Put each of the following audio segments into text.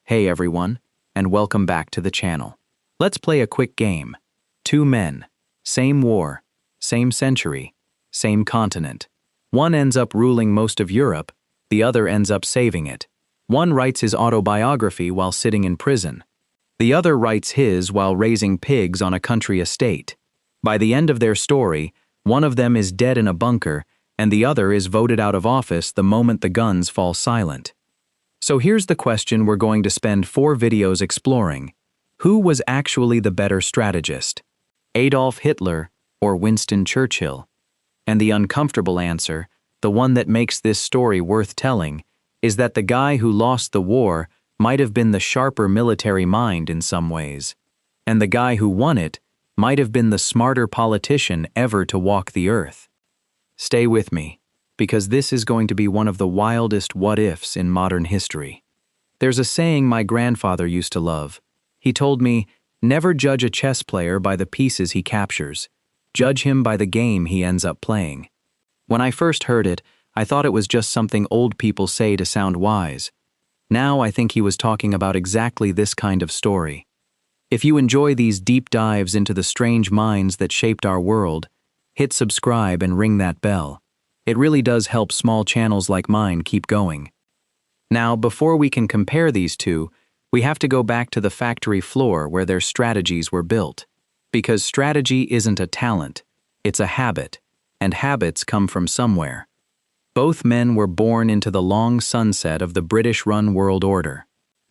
Hey everyone, and welcome back to the channel. Let's play a quick game. Two men, same war, same century, same continent. One ends up ruling most of Europe, the other ends up saving it. One writes his autobiography while sitting in prison. The other writes his while raising pigs on a country estate. By the end of their story, one of them is dead in a bunker, and the other is voted out of office the moment the guns fall silent. So here's the question we're going to spend 4 videos exploring. Who was actually the better strategist? Adolf Hitler or Winston Churchill? And the uncomfortable answer, the one that makes this story worth telling, is that the guy who lost the war might have been the sharper military mind in some ways. And the guy who won it might have been the smarter politician ever to walk the earth. Stay with me, because this is going to be one of the wildest what-ifs in modern history. There's a saying my grandfather used to love. He told me, never judge a chess player by the pieces he captures. Judge him by the game he ends up playing. When I first heard it, I thought it was just something old people say to sound wise. Now I think he was talking about exactly this kind of story. If you enjoy these deep dives into the strange minds that shaped our world, hit subscribe and ring that bell. It really does help small channels like mine keep going. Now, before we can compare these two, we have to go back to the factory floor where their strategies were built. Because strategy isn't a talent, it's a habit, and habits come from somewhere. Both men were born into the long sunset of the British-run world order.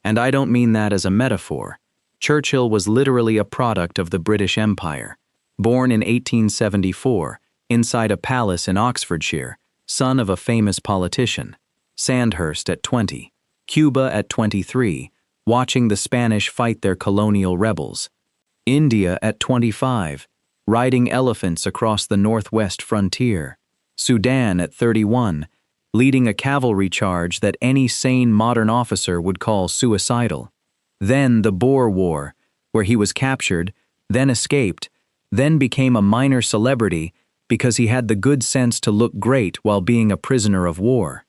And I don't mean that as a metaphor. Churchill was literally a product of the British Empire. Born in 1874, inside a palace in Oxfordshire, son of a famous politician. Sandhurst at 20, Cuba at 23, watching the Spanish fight their colonial rebels. India at 25, riding elephants across the northwest frontier. Sudan at 31, leading a cavalry charge that any sane modern officer would call suicidal. Then the Boer War, where he was captured, then escaped, then became a minor celebrity because he had the good sense to look great while being a prisoner of war.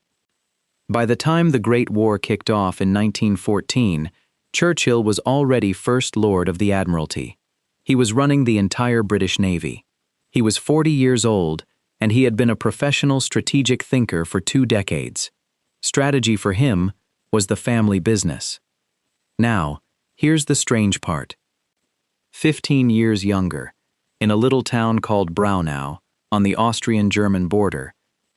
By the time the Great War kicked off in 1914, Churchill was already First Lord of the Admiralty. He was running the entire British Navy. He was 40 years old, and he had been a professional strategic thinker for 2 decades. Strategy for him was the family business. Now, here's the strange part. 15 years younger, in a little town called Braunau, on the Austrian-German border,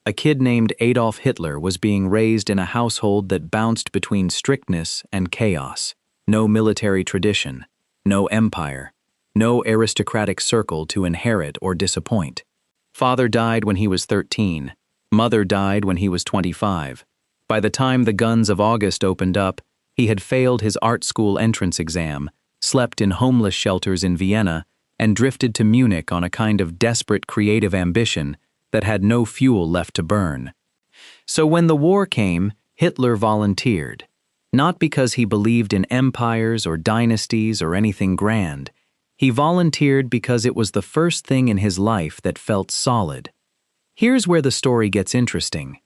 a kid named Adolf Hitler was being raised in a household that bounced between strictness and chaos. No military tradition, no empire, no aristocratic circle to inherit or disappoint. Father died when he was 13. Mother died when he was 25. By the time the guns of August opened up, he had failed his art school entrance exam, slept in homeless shelters in Vienna, and drifted to Munich on a kind of desperate creative ambition that had no fuel left to burn. So when the war came, Hitler volunteered. Not because he believed in empires or dynasties or anything grand. He volunteered because it was the first thing in his life that felt solid. Here's where the story gets interesting.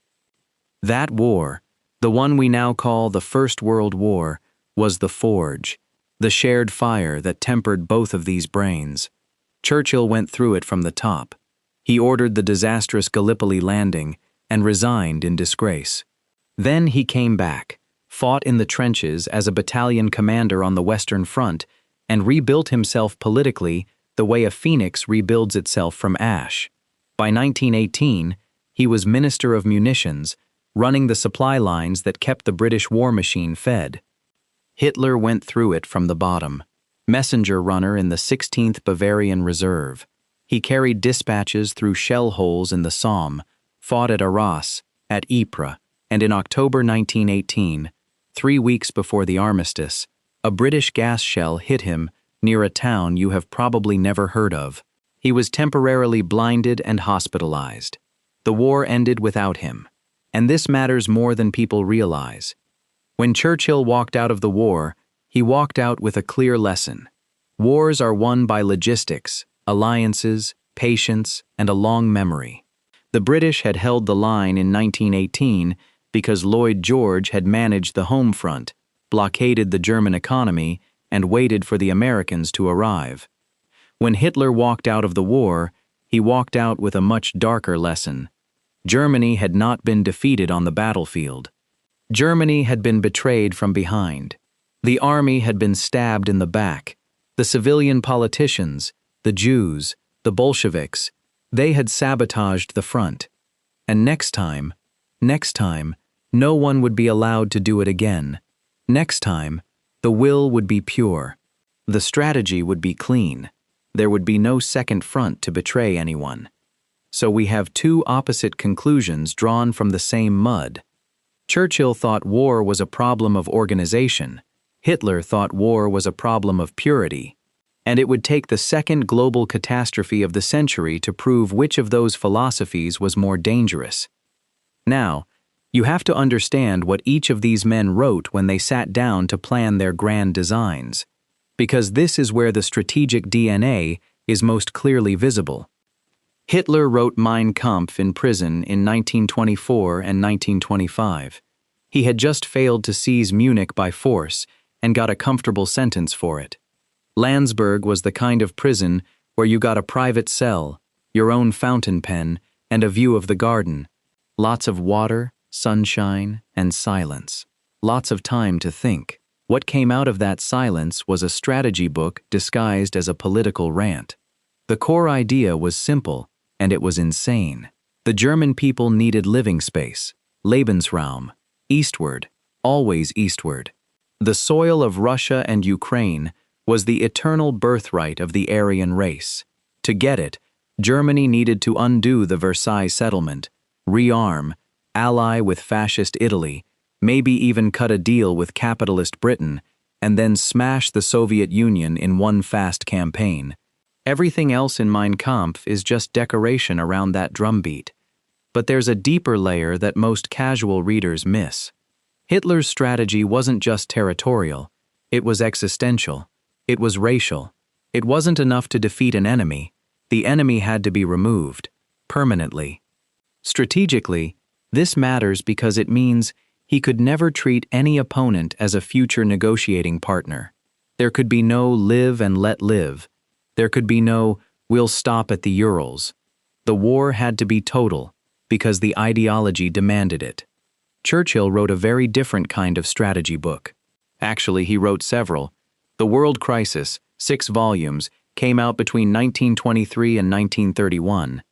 That war, the one we now call the First World War, was the forge, the shared fire that tempered both of these brains. Churchill went through it from the top. He ordered the disastrous Gallipoli landing and resigned in disgrace. Then he came back, fought in the trenches as a battalion commander on the Western Front, and rebuilt himself politically the way a phoenix rebuilds itself from ash. By 1918, he was Minister of Munitions, running the supply lines that kept the British war machine fed. Hitler went through it from the bottom. Messenger runner in the 16th Bavarian Reserve. He carried dispatches through shell holes in the Somme, fought at Arras, at Ypres, and in October 1918, 3 weeks before the armistice, a British gas shell hit him near a town you have probably never heard of. He was temporarily blinded and hospitalized. The war ended without him. And this matters more than people realize. When Churchill walked out of the war, he walked out with a clear lesson. Wars are won by logistics, alliances, patience, and a long memory. The British had held the line in 1918 because Lloyd George had managed the home front, blockaded the German economy, and waited for the Americans to arrive. When Hitler walked out of the war, he walked out with a much darker lesson. Germany had not been defeated on the battlefield. Germany had been betrayed from behind. The army had been stabbed in the back. The civilian politicians, the Jews, the Bolsheviks, they had sabotaged the front. And next time, no one would be allowed to do it again. Next time, the will would be pure. The strategy would be clean. There would be no second front to betray anyone. So we have two opposite conclusions drawn from the same mud. Churchill thought war was a problem of organization. Hitler thought war was a problem of purity. And it would take the second global catastrophe of the century to prove which of those philosophies was more dangerous. Now, you have to understand what each of these men wrote when they sat down to plan their grand designs, because this is where the strategic DNA is most clearly visible. Hitler wrote Mein Kampf in prison in 1924 and 1925. He had just failed to seize Munich by force and got a comfortable sentence for it. Landsberg was the kind of prison where you got a private cell, your own fountain pen, and a view of the garden. Lots of water, sunshine, and silence. Lots of time to think. What came out of that silence was a strategy book disguised as a political rant. The core idea was simple, and it was insane. The German people needed living space, Lebensraum, eastward, always eastward. The soil of Russia and Ukraine was the eternal birthright of the Aryan race. To get it, Germany needed to undo the Versailles settlement, rearm, ally with fascist Italy, maybe even cut a deal with capitalist Britain, and then smash the Soviet Union in one fast campaign. Everything else in Mein Kampf is just decoration around that drumbeat. But there's a deeper layer that most casual readers miss. Hitler's strategy wasn't just territorial, it was existential, it was racial. It wasn't enough to defeat an enemy, the enemy had to be removed, permanently. Strategically, this matters because it means he could never treat any opponent as a future negotiating partner. There could be no live and let live. There could be no, we'll stop at the Urals. The war had to be total, because the ideology demanded it. Churchill wrote a very different kind of strategy book. Actually, he wrote several. The World Crisis, 6 volumes, came out between 1923 and 1931.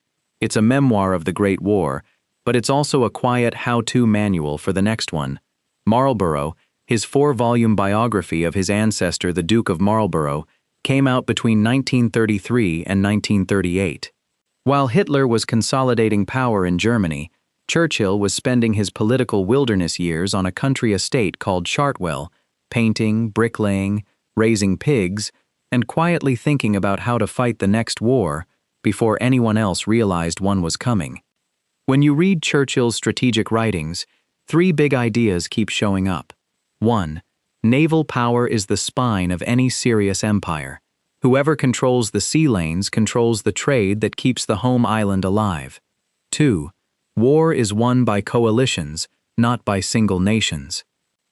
It's a memoir of the Great War, but it's also a quiet how-to manual for the next one. Marlborough, his 4-volume biography of his ancestor, the Duke of Marlborough, came out between 1933 and 1938. While Hitler was consolidating power in Germany, Churchill was spending his political wilderness years on a country estate called Chartwell, painting, bricklaying, raising pigs, and quietly thinking about how to fight the next war before anyone else realized one was coming. When you read Churchill's strategic writings, 3 big ideas keep showing up. 1. Naval power is the spine of any serious empire. Whoever controls the sea lanes controls the trade that keeps the home island alive. 2. War is won by coalitions, not by single nations.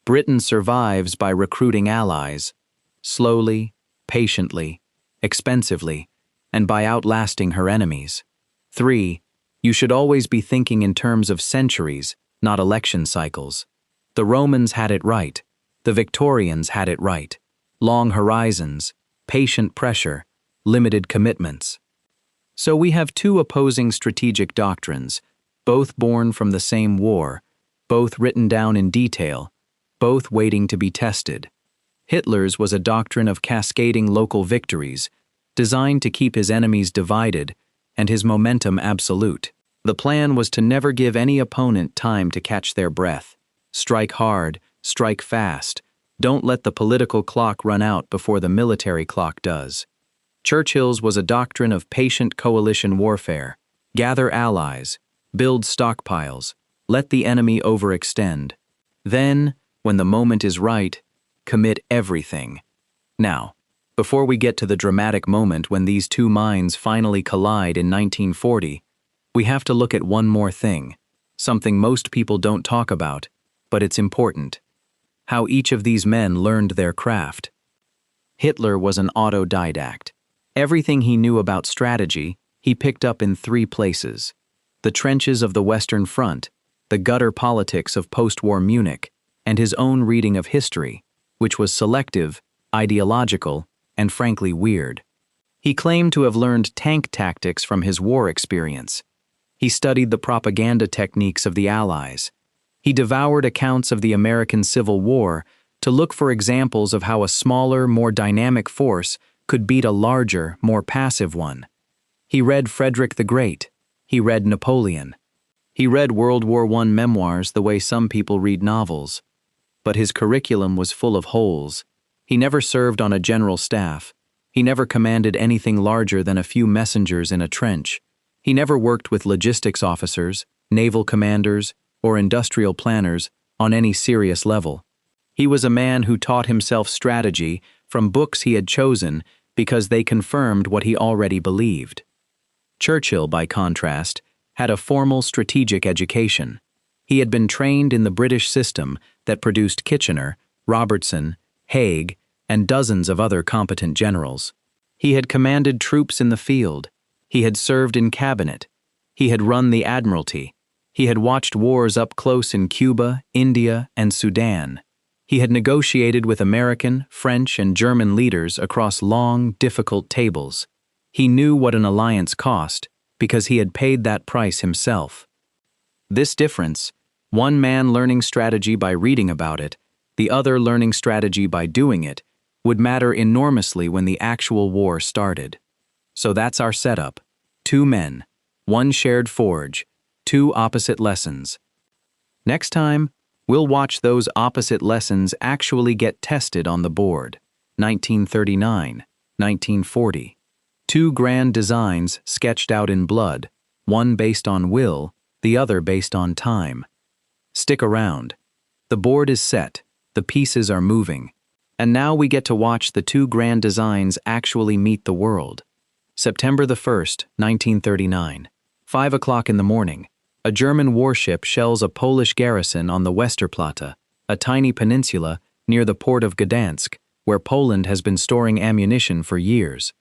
Britain survives by recruiting allies, slowly, patiently, expensively, and by outlasting her enemies. 3. You should always be thinking in terms of centuries, not election cycles. The Romans had it right. The Victorians had it right. Long horizons, patient pressure, limited commitments. So we have 2 opposing strategic doctrines, both born from the same war, both written down in detail, both waiting to be tested. Hitler's was a doctrine of cascading local victories, designed to keep his enemies divided and his momentum absolute. The plan was to never give any opponent time to catch their breath. Strike hard, strike fast. Don't let the political clock run out before the military clock does. Churchill's was a doctrine of patient coalition warfare. Gather allies, build stockpiles, let the enemy overextend. Then, when the moment is right, commit everything. Now, before we get to the dramatic moment when these 2 minds finally collide in 1940, we have to look at one more thing, something most people don't talk about, but it's important. how each of these men learned their craft. Hitler was an autodidact. Everything he knew about strategy, he picked up in three places: the trenches of the Western Front, the gutter politics of post-war Munich, and his own reading of history, which was selective, ideological, and frankly weird. He claimed to have learned tank tactics from his war experience. He studied the propaganda techniques of the Allies. He devoured accounts of the American Civil War to look for examples of how a smaller, more dynamic force could beat a larger, more passive one. He read Frederick the Great. He read Napoleon. He read World War I memoirs the way some people read novels. But his curriculum was full of holes. He never served on a general staff. He never commanded anything larger than a few messengers in a trench. He never worked with logistics officers, naval commanders, or industrial planners on any serious level. He was a man who taught himself strategy from books he had chosen because they confirmed what he already believed. Churchill, by contrast, had a formal strategic education. He had been trained in the British system that produced Kitchener, Robertson, Haig, and dozens of other competent generals. He had commanded troops in the field. He had served in cabinet. He had run the Admiralty. He had watched wars up close in Cuba, India, and Sudan. He had negotiated with American, French, and German leaders across long, difficult tables. He knew what an alliance cost because he had paid that price himself. This difference, one man learning strategy by reading about it, the other learning strategy by doing it, would matter enormously when the actual war started. So that's our setup. Two men, one shared forge, two opposite lessons. Next time, we'll watch those opposite lessons actually get tested on the board. 1939, 1940. Two grand designs sketched out in blood, one based on will, the other based on time. Stick around. The board is set, the pieces are moving, and now we get to watch the two grand designs actually meet the world. September the 1st, 1939. 5 o'clock in the morning. A German warship shells a Polish garrison on the Westerplatte, a tiny peninsula near the port of Gdansk, where Poland has been storing ammunition for years.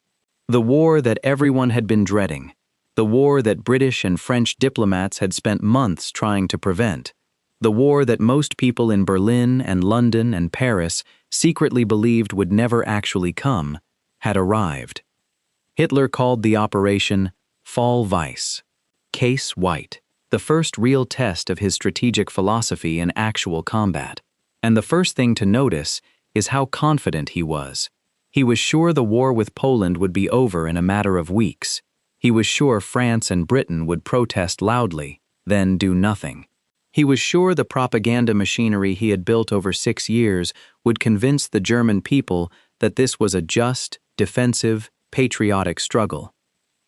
The war that everyone had been dreading. The war that British and French diplomats had spent months trying to prevent. The war that most people in Berlin and London and Paris secretly believed would never actually come, had arrived. Hitler called the operation Fall Weiss, Case White, the first real test of his strategic philosophy in actual combat. And the first thing to notice is how confident he was. He was sure the war with Poland would be over in a matter of weeks. He was sure France and Britain would protest loudly, then do nothing. He was sure the propaganda machinery he had built over 6 years would convince the German people that this was a just, defensive, patriotic struggle.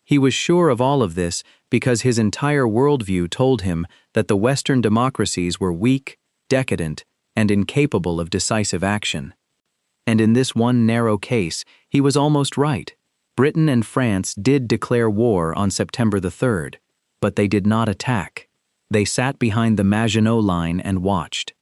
He was sure of all of this because his entire worldview told him that the Western democracies were weak, decadent, and incapable of decisive action. And in this one narrow case, he was almost right. Britain and France did declare war on September the 3rd, but they did not attack. They sat behind the Maginot Line and watched.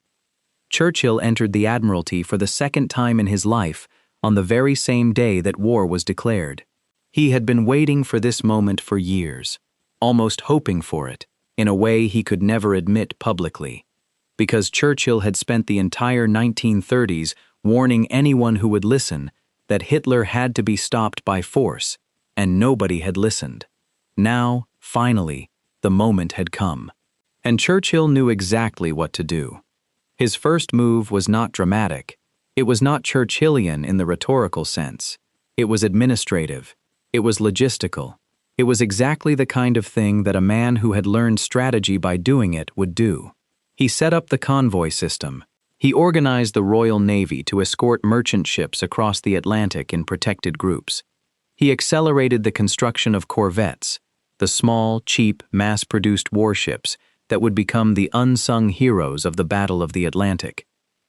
Churchill entered the Admiralty for the second time in his life on the very same day that war was declared. He had been waiting for this moment for years, almost hoping for it, in a way he could never admit publicly. Because Churchill had spent the entire 1930s warning anyone who would listen that Hitler had to be stopped by force, and nobody had listened. Now, finally, the moment had come. And Churchill knew exactly what to do. His first move was not dramatic. It was not Churchillian in the rhetorical sense. It was administrative. It was logistical. It was exactly the kind of thing that a man who had learned strategy by doing it would do. He set up the convoy system. He organized the Royal Navy to escort merchant ships across the Atlantic in protected groups. He accelerated the construction of corvettes, the small, cheap, mass-produced warships that would become the unsung heroes of the Battle of the Atlantic.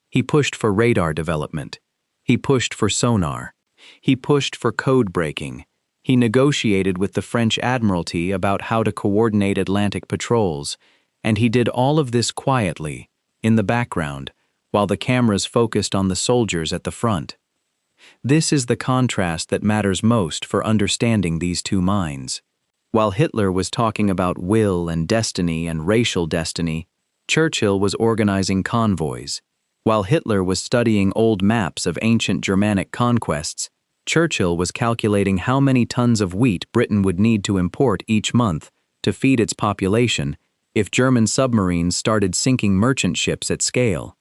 He pushed for radar development. He pushed for sonar. He pushed for code breaking. He negotiated with the French Admiralty about how to coordinate Atlantic patrols, and he did all of this quietly, in the background, while the cameras focused on the soldiers at the front. This is the contrast that matters most for understanding these two minds. While Hitler was talking about will and destiny and racial destiny, Churchill was organizing convoys. While Hitler was studying old maps of ancient Germanic conquests, Churchill was calculating how many tons of wheat Britain would need to import each month to feed its population if German submarines started sinking merchant ships at scale.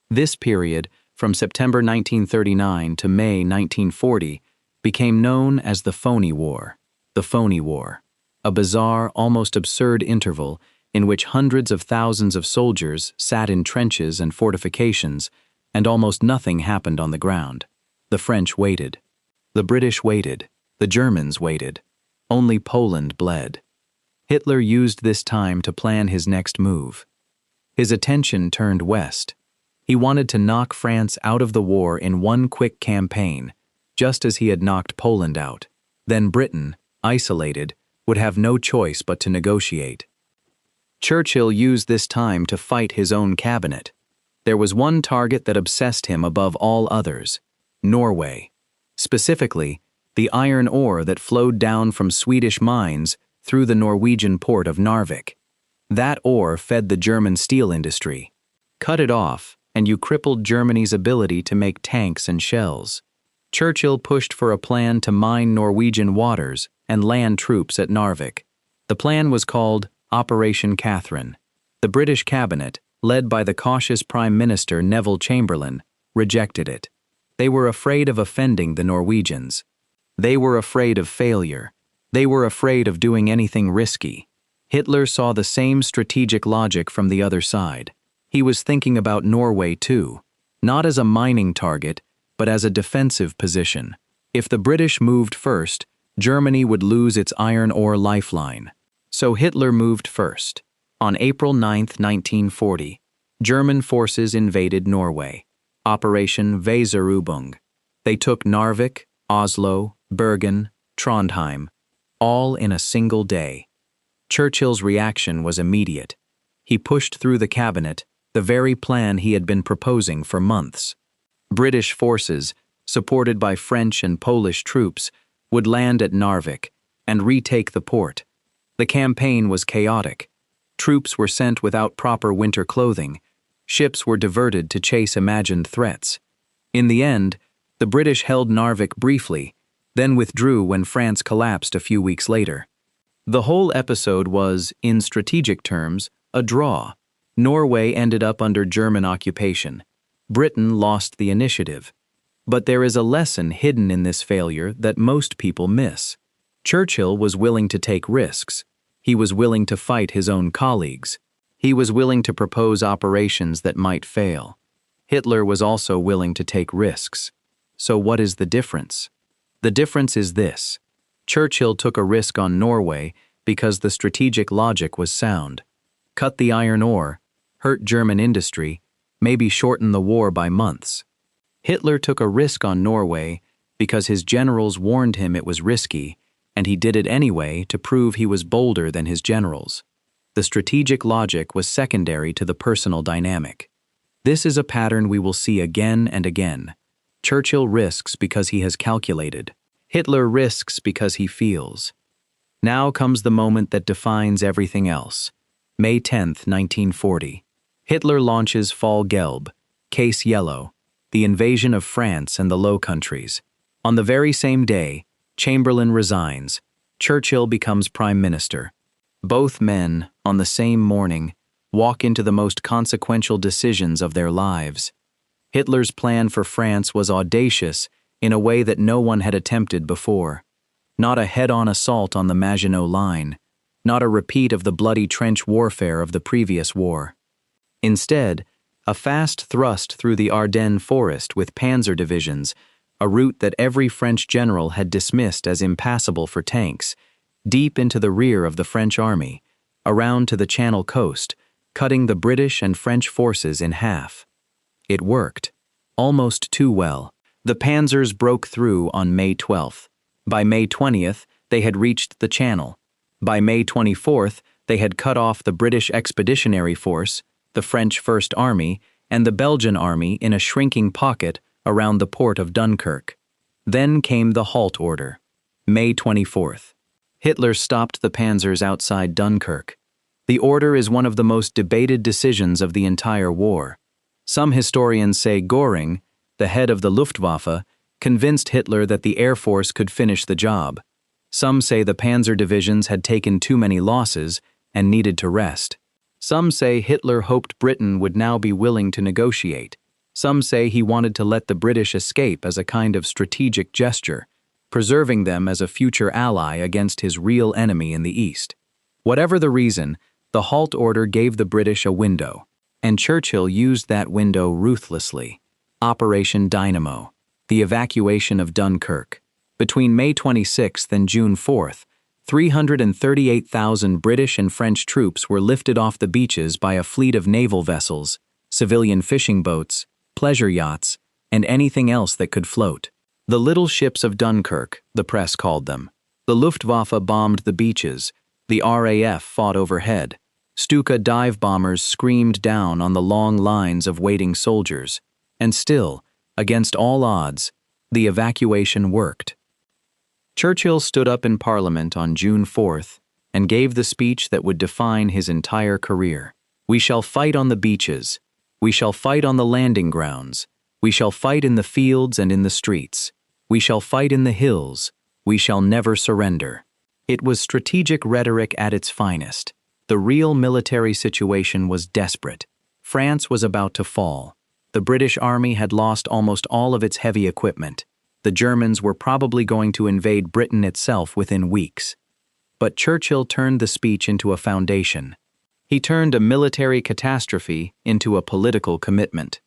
This period, from September 1939 to May 1940, became known as the Phony War. The Phony War, a bizarre, almost absurd interval in which hundreds of thousands of soldiers sat in trenches and fortifications, and almost nothing happened on the ground. The French waited. The British waited. The Germans waited. Only Poland bled. Hitler used this time to plan his next move. His attention turned west. He wanted to knock France out of the war in one quick campaign, just as he had knocked Poland out. Then Britain, isolated, would have no choice but to negotiate. Churchill used this time to fight his own cabinet. There was one target that obsessed him above all others: Norway. Specifically, the iron ore that flowed down from Swedish mines through the Norwegian port of Narvik. That ore fed the German steel industry. Cut it off, and you crippled Germany's ability to make tanks and shells. Churchill pushed for a plan to mine Norwegian waters and land troops at Narvik. The plan was called Operation Catherine. The British cabinet, led by the cautious Prime Minister Neville Chamberlain, rejected it. They were afraid of offending the Norwegians. They were afraid of failure. They were afraid of doing anything risky. Hitler saw the same strategic logic from the other side. He was thinking about Norway too, not as a mining target, but as a defensive position. If the British moved first, Germany would lose its iron ore lifeline. So Hitler moved first. On April 9, 1940, German forces invaded Norway. Operation Weserübung. They took Narvik, Oslo, Bergen, Trondheim, all in a single day. Churchill's reaction was immediate. He pushed through the cabinet the very plan he had been proposing for months. British forces, supported by French and Polish troops, would land at Narvik and retake the port. The campaign was chaotic. Troops were sent without proper winter clothing. Ships were diverted to chase imagined threats. In the end, the British held Narvik briefly, then withdrew when France collapsed a few weeks later. The whole episode was, in strategic terms, a draw. Norway ended up under German occupation. Britain lost the initiative. But there is a lesson hidden in this failure that most people miss. Churchill was willing to take risks. He was willing to fight his own colleagues. He was willing to propose operations that might fail. Hitler was also willing to take risks. So what is the difference? The difference is this. Churchill took a risk on Norway because the strategic logic was sound. Cut the iron ore, hurt German industry, maybe shorten the war by months. Hitler took a risk on Norway because his generals warned him it was risky, and he did it anyway to prove he was bolder than his generals. The strategic logic was secondary to the personal dynamic. This is a pattern we will see again and again. Churchill risks because he has calculated. Hitler risks because he feels. Now comes the moment that defines everything else. May 10, 1940. Hitler launches Fall Gelb, Case Yellow, the invasion of France and the Low Countries. On the very same day, Chamberlain resigns. Churchill becomes Prime Minister. Both men, on the same morning, walk into the most consequential decisions of their lives. Hitler's plan for France was audacious in a way that no one had attempted before. Not a head-on assault on the Maginot Line, not a repeat of the bloody trench warfare of the previous war. Instead, a fast thrust through the Ardennes forest with panzer divisions, a route that every French general had dismissed as impassable for tanks, deep into the rear of the French army, around to the Channel coast, cutting the British and French forces in half. It worked, almost too well. The panzers broke through on May 12th. By May 20th, they had reached the Channel. By May 24th, they had cut off the British Expeditionary Force, the French First Army, and the Belgian army in a shrinking pocket around the port of Dunkirk. Then came the halt order. May 24th. Hitler stopped the panzers outside Dunkirk. The order is one of the most debated decisions of the entire war. Some historians say Göring, the head of the Luftwaffe, convinced Hitler that the Air Force could finish the job. Some say the panzer divisions had taken too many losses and needed to rest. Some say Hitler hoped Britain would now be willing to negotiate. Some say he wanted to let the British escape as a kind of strategic gesture, preserving them as a future ally against his real enemy in the East. Whatever the reason, the halt order gave the British a window, and Churchill used that window ruthlessly. Operation Dynamo, the evacuation of Dunkirk. Between May 26th and June 4th, 338,000 British and French troops were lifted off the beaches by a fleet of naval vessels, civilian fishing boats, pleasure yachts, and anything else that could float. The little ships of Dunkirk, the press called them. The Luftwaffe bombed the beaches. The RAF fought overhead. Stuka dive bombers screamed down on the long lines of waiting soldiers. And still, against all odds, the evacuation worked. Churchill stood up in Parliament on June 4th and gave the speech that would define his entire career. We shall fight on the beaches. We shall fight on the landing grounds. We shall fight in the fields and in the streets. We shall fight in the hills. We shall never surrender. It was strategic rhetoric at its finest. The real military situation was desperate. France was about to fall. The British army had lost almost all of its heavy equipment. The Germans were probably going to invade Britain itself within weeks. But Churchill turned the speech into a foundation. He turned a military catastrophe into a political commitment.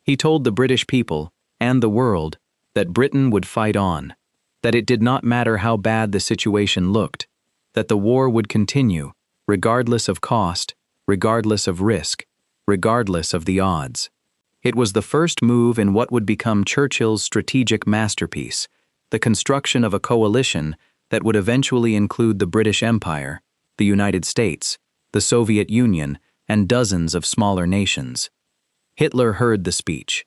He told the British people, and the world, that Britain would fight on, that it did not matter how bad the situation looked, that the war would continue, regardless of cost, regardless of risk, regardless of the odds. It was the first move in what would become Churchill's strategic masterpiece, the construction of a coalition that would eventually include the British Empire, the United States, the Soviet Union, and dozens of smaller nations. Hitler heard the speech.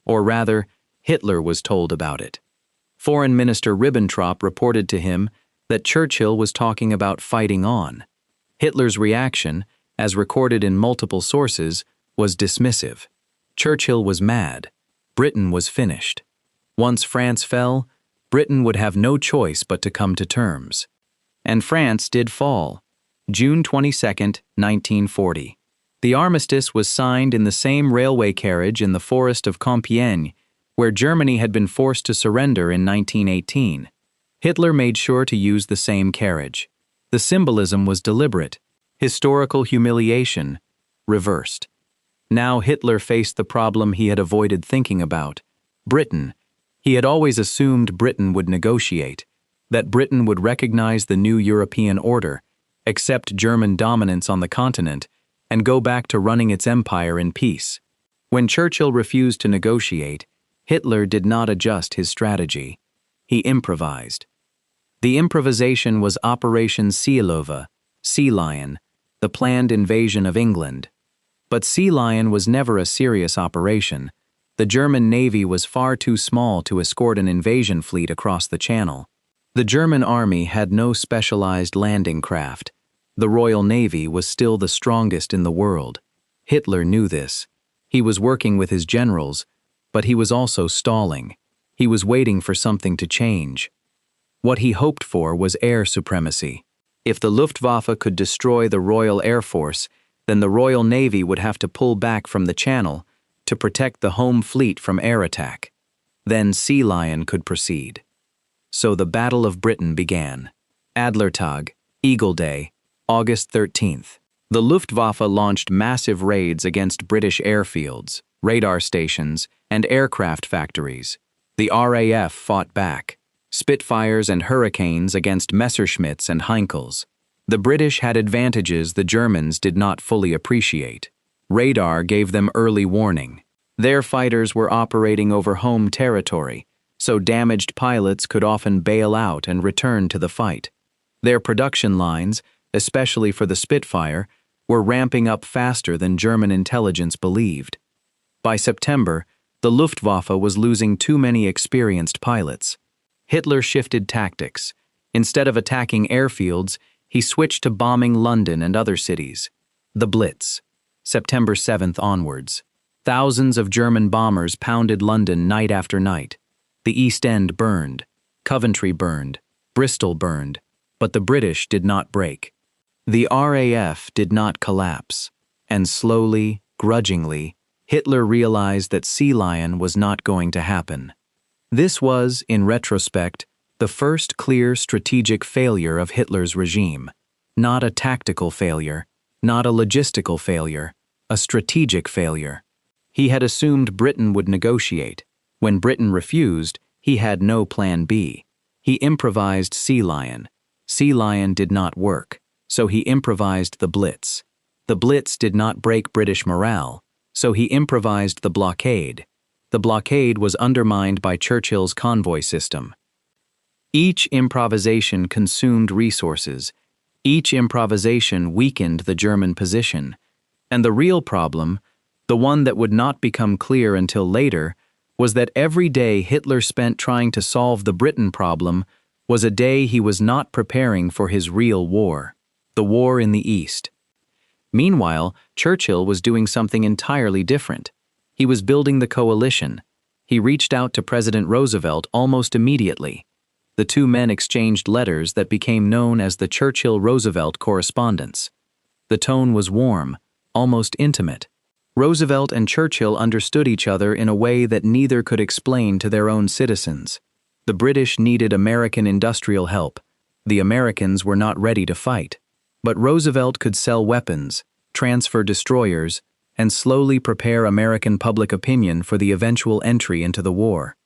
Or rather, Hitler was told about it. Foreign Minister Ribbentrop reported to him that Churchill was talking about fighting on. Hitler's reaction, as recorded in multiple sources, was dismissive. Churchill was mad. Britain was finished. Once France fell, Britain would have no choice but to come to terms. And France did fall. June 22, 1940. The armistice was signed in the same railway carriage in the forest of Compiègne, where Germany had been forced to surrender in 1918. Hitler made sure to use the same carriage. The symbolism was deliberate. Historical humiliation, reversed. Now Hitler faced the problem he had avoided thinking about. Britain. He had always assumed Britain would negotiate, that Britain would recognize the new European order, accept German dominance on the continent, and go back to running its empire in peace. When Churchill refused to negotiate, Hitler did not adjust his strategy. He improvised. The improvisation was Operation Seelöwe, Sea Lion, the planned invasion of England. But Sea Lion was never a serious operation. The German Navy was far too small to escort an invasion fleet across the Channel. The German army had no specialized landing craft. The Royal Navy was still the strongest in the world. Hitler knew this. He was working with his generals, but he was also stalling. He was waiting for something to change. What he hoped for was air supremacy. If the Luftwaffe could destroy the Royal Air Force, then the Royal Navy would have to pull back from the Channel to protect the home fleet from air attack. Then Sea Lion could proceed. So the Battle of Britain began. Adlertag, Eagle Day, August 13th. The Luftwaffe launched massive raids against British airfields, radar stations, and aircraft factories. The RAF fought back. Spitfires and Hurricanes against Messerschmitts and Heinkels. The British had advantages the Germans did not fully appreciate. Radar gave them early warning. Their fighters were operating over home territory, so damaged pilots could often bail out and return to the fight. Their production lines, especially for the Spitfire, were ramping up faster than German intelligence believed. By September, the Luftwaffe was losing too many experienced pilots. Hitler shifted tactics. Instead of attacking airfields, he switched to bombing London and other cities. The Blitz, September 7th onwards. Thousands of German bombers pounded London night after night. The East End burned, Coventry burned, Bristol burned, but the British did not break. The RAF did not collapse, and slowly, grudgingly, Hitler realized that Sea Lion was not going to happen. This was, in retrospect, the first clear strategic failure of Hitler's regime. Not a tactical failure, not a logistical failure, a strategic failure. He had assumed Britain would negotiate. When Britain refused, he had no plan B. He improvised Sea Lion. Sea Lion did not work, so he improvised the Blitz. The Blitz did not break British morale, so he improvised the blockade. The blockade was undermined by Churchill's convoy system. Each improvisation consumed resources. Each improvisation weakened the German position. And the real problem, the one that would not become clear until later, was that every day Hitler spent trying to solve the Britain problem was a day he was not preparing for his real war, the war in the East. Meanwhile, Churchill was doing something entirely different. He was building the coalition. He reached out to President Roosevelt almost immediately. The two men exchanged letters that became known as the Churchill-Roosevelt correspondence. The tone was warm, almost intimate. Roosevelt and Churchill understood each other in a way that neither could explain to their own citizens. The British needed American industrial help. The Americans were not ready to fight. But Roosevelt could sell weapons, transfer destroyers, and slowly prepare American public opinion for the eventual entry into the war.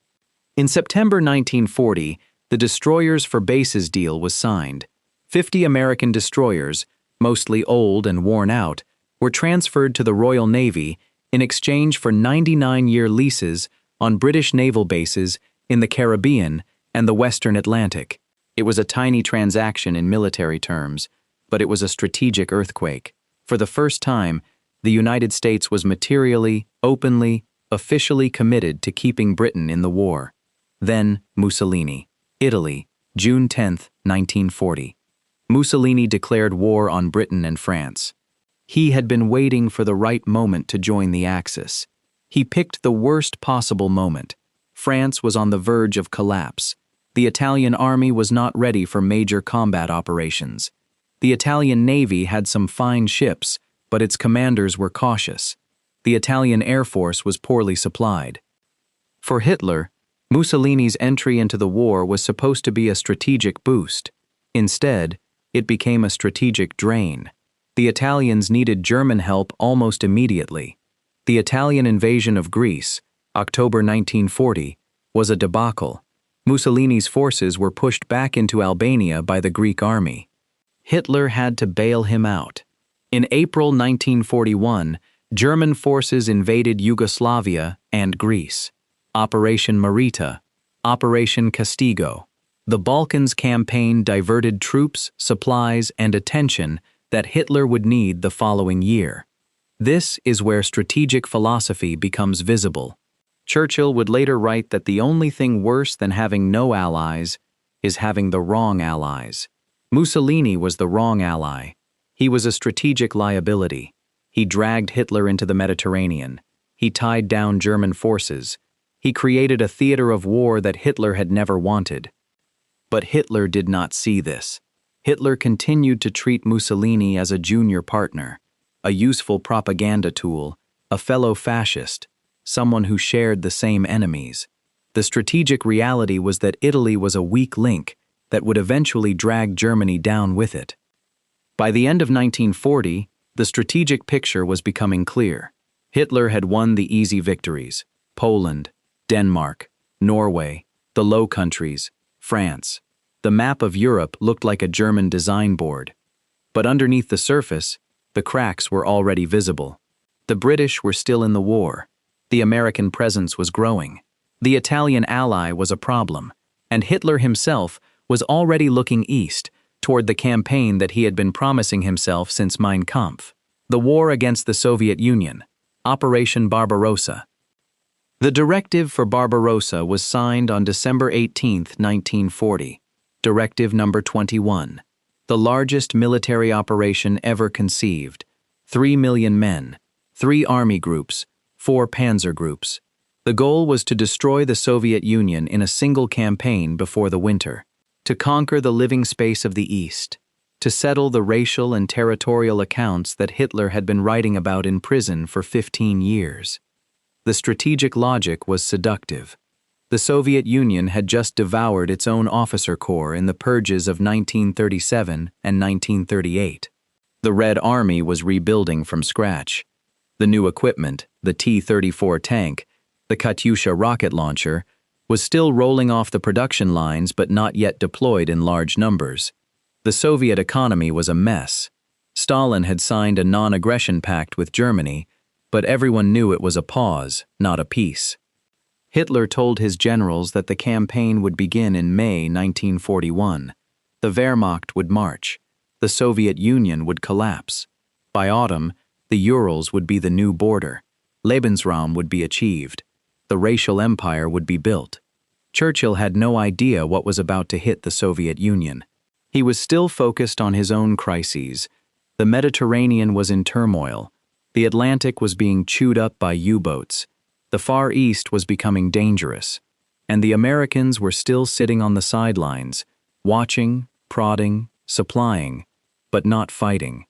In September 1940, the Destroyers for Bases deal was signed. 50 American destroyers, mostly old and worn out, were transferred to the Royal Navy in exchange for 99-year leases on British naval bases in the Caribbean and the Western Atlantic. It was a tiny transaction in military terms, but it was a strategic earthquake. For the first time, the United States was materially, openly, officially committed to keeping Britain in the war. Then, Mussolini. Italy, June 10, 1940. Mussolini declared war on Britain and France. He had been waiting for the right moment to join the Axis. He picked the worst possible moment. France was on the verge of collapse. The Italian army was not ready for major combat operations. The Italian Navy had some fine ships, but its commanders were cautious. The Italian Air Force was poorly supplied. For Hitler, Mussolini's entry into the war was supposed to be a strategic boost. Instead, it became a strategic drain. The Italians needed German help almost immediately. The Italian invasion of Greece, October 1940, was a debacle. Mussolini's forces were pushed back into Albania by the Greek army. Hitler had to bail him out. In April 1941, German forces invaded Yugoslavia and Greece. Operation Marita, Operation Castigo. The Balkans campaign diverted troops, supplies, and attention that Hitler would need the following year. This is where strategic philosophy becomes visible. Churchill would later write that the only thing worse than having no allies is having the wrong allies. Mussolini was the wrong ally. He was a strategic liability. He dragged Hitler into the Mediterranean. He tied down German forces. He created a theater of war that Hitler had never wanted. But Hitler did not see this. Hitler continued to treat Mussolini as a junior partner, a useful propaganda tool, a fellow fascist, someone who shared the same enemies. The strategic reality was that Italy was a weak link that would eventually drag Germany down with it. By the end of 1940, the strategic picture was becoming clear. Hitler had won the easy victories: Poland, Denmark, Norway, the Low Countries, France. The map of Europe looked like a German design board. But underneath the surface, the cracks were already visible. The British were still in the war. The American presence was growing. The Italian ally was a problem, and Hitler himself was already looking east, toward the campaign that he had been promising himself since Mein Kampf. The war against the Soviet Union, Operation Barbarossa. The directive for Barbarossa was signed on December 18, 1940. Directive number 21. The largest military operation ever conceived. 3 million men, 3 army groups, 4 panzer groups. The goal was to destroy the Soviet Union in a single campaign before the winter, to conquer the living space of the East, to settle the racial and territorial accounts that Hitler had been writing about in prison for 15 years. The strategic logic was seductive. The Soviet Union had just devoured its own officer corps in the purges of 1937 and 1938. The Red Army was rebuilding from scratch. The new equipment, the T-34 tank, the Katyusha rocket launcher, was still rolling off the production lines but not yet deployed in large numbers. The Soviet economy was a mess. Stalin had signed a non-aggression pact with Germany, but everyone knew it was a pause, not a peace. Hitler told his generals that the campaign would begin in May 1941. The Wehrmacht would march. The Soviet Union would collapse. By autumn, the Urals would be the new border. Lebensraum would be achieved. The racial empire would be built. Churchill had no idea what was about to hit the Soviet Union. He was still focused on his own crises. The Mediterranean was in turmoil. The Atlantic was being chewed up by U-boats. The Far East was becoming dangerous. And the Americans were still sitting on the sidelines, watching, prodding, supplying, but not fighting.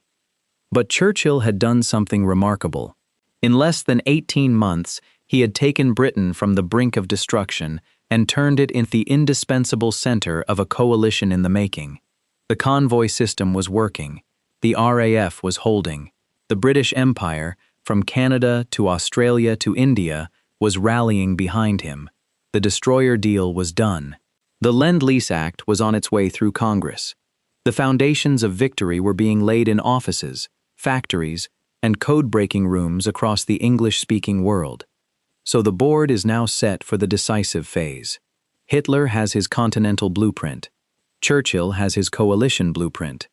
But Churchill had done something remarkable. In less than 18 months, he had taken Britain from the brink of destruction and turned it into the indispensable center of a coalition in the making. The convoy system was working. The RAF was holding. The British Empire, from Canada to Australia to India, was rallying behind him. The destroyer deal was done. The Lend-Lease Act was on its way through Congress. The foundations of victory were being laid in offices, factories, and code-breaking rooms across the English-speaking world. So the board is now set for the decisive phase. Hitler has his continental blueprint. Churchill has his coalition blueprint.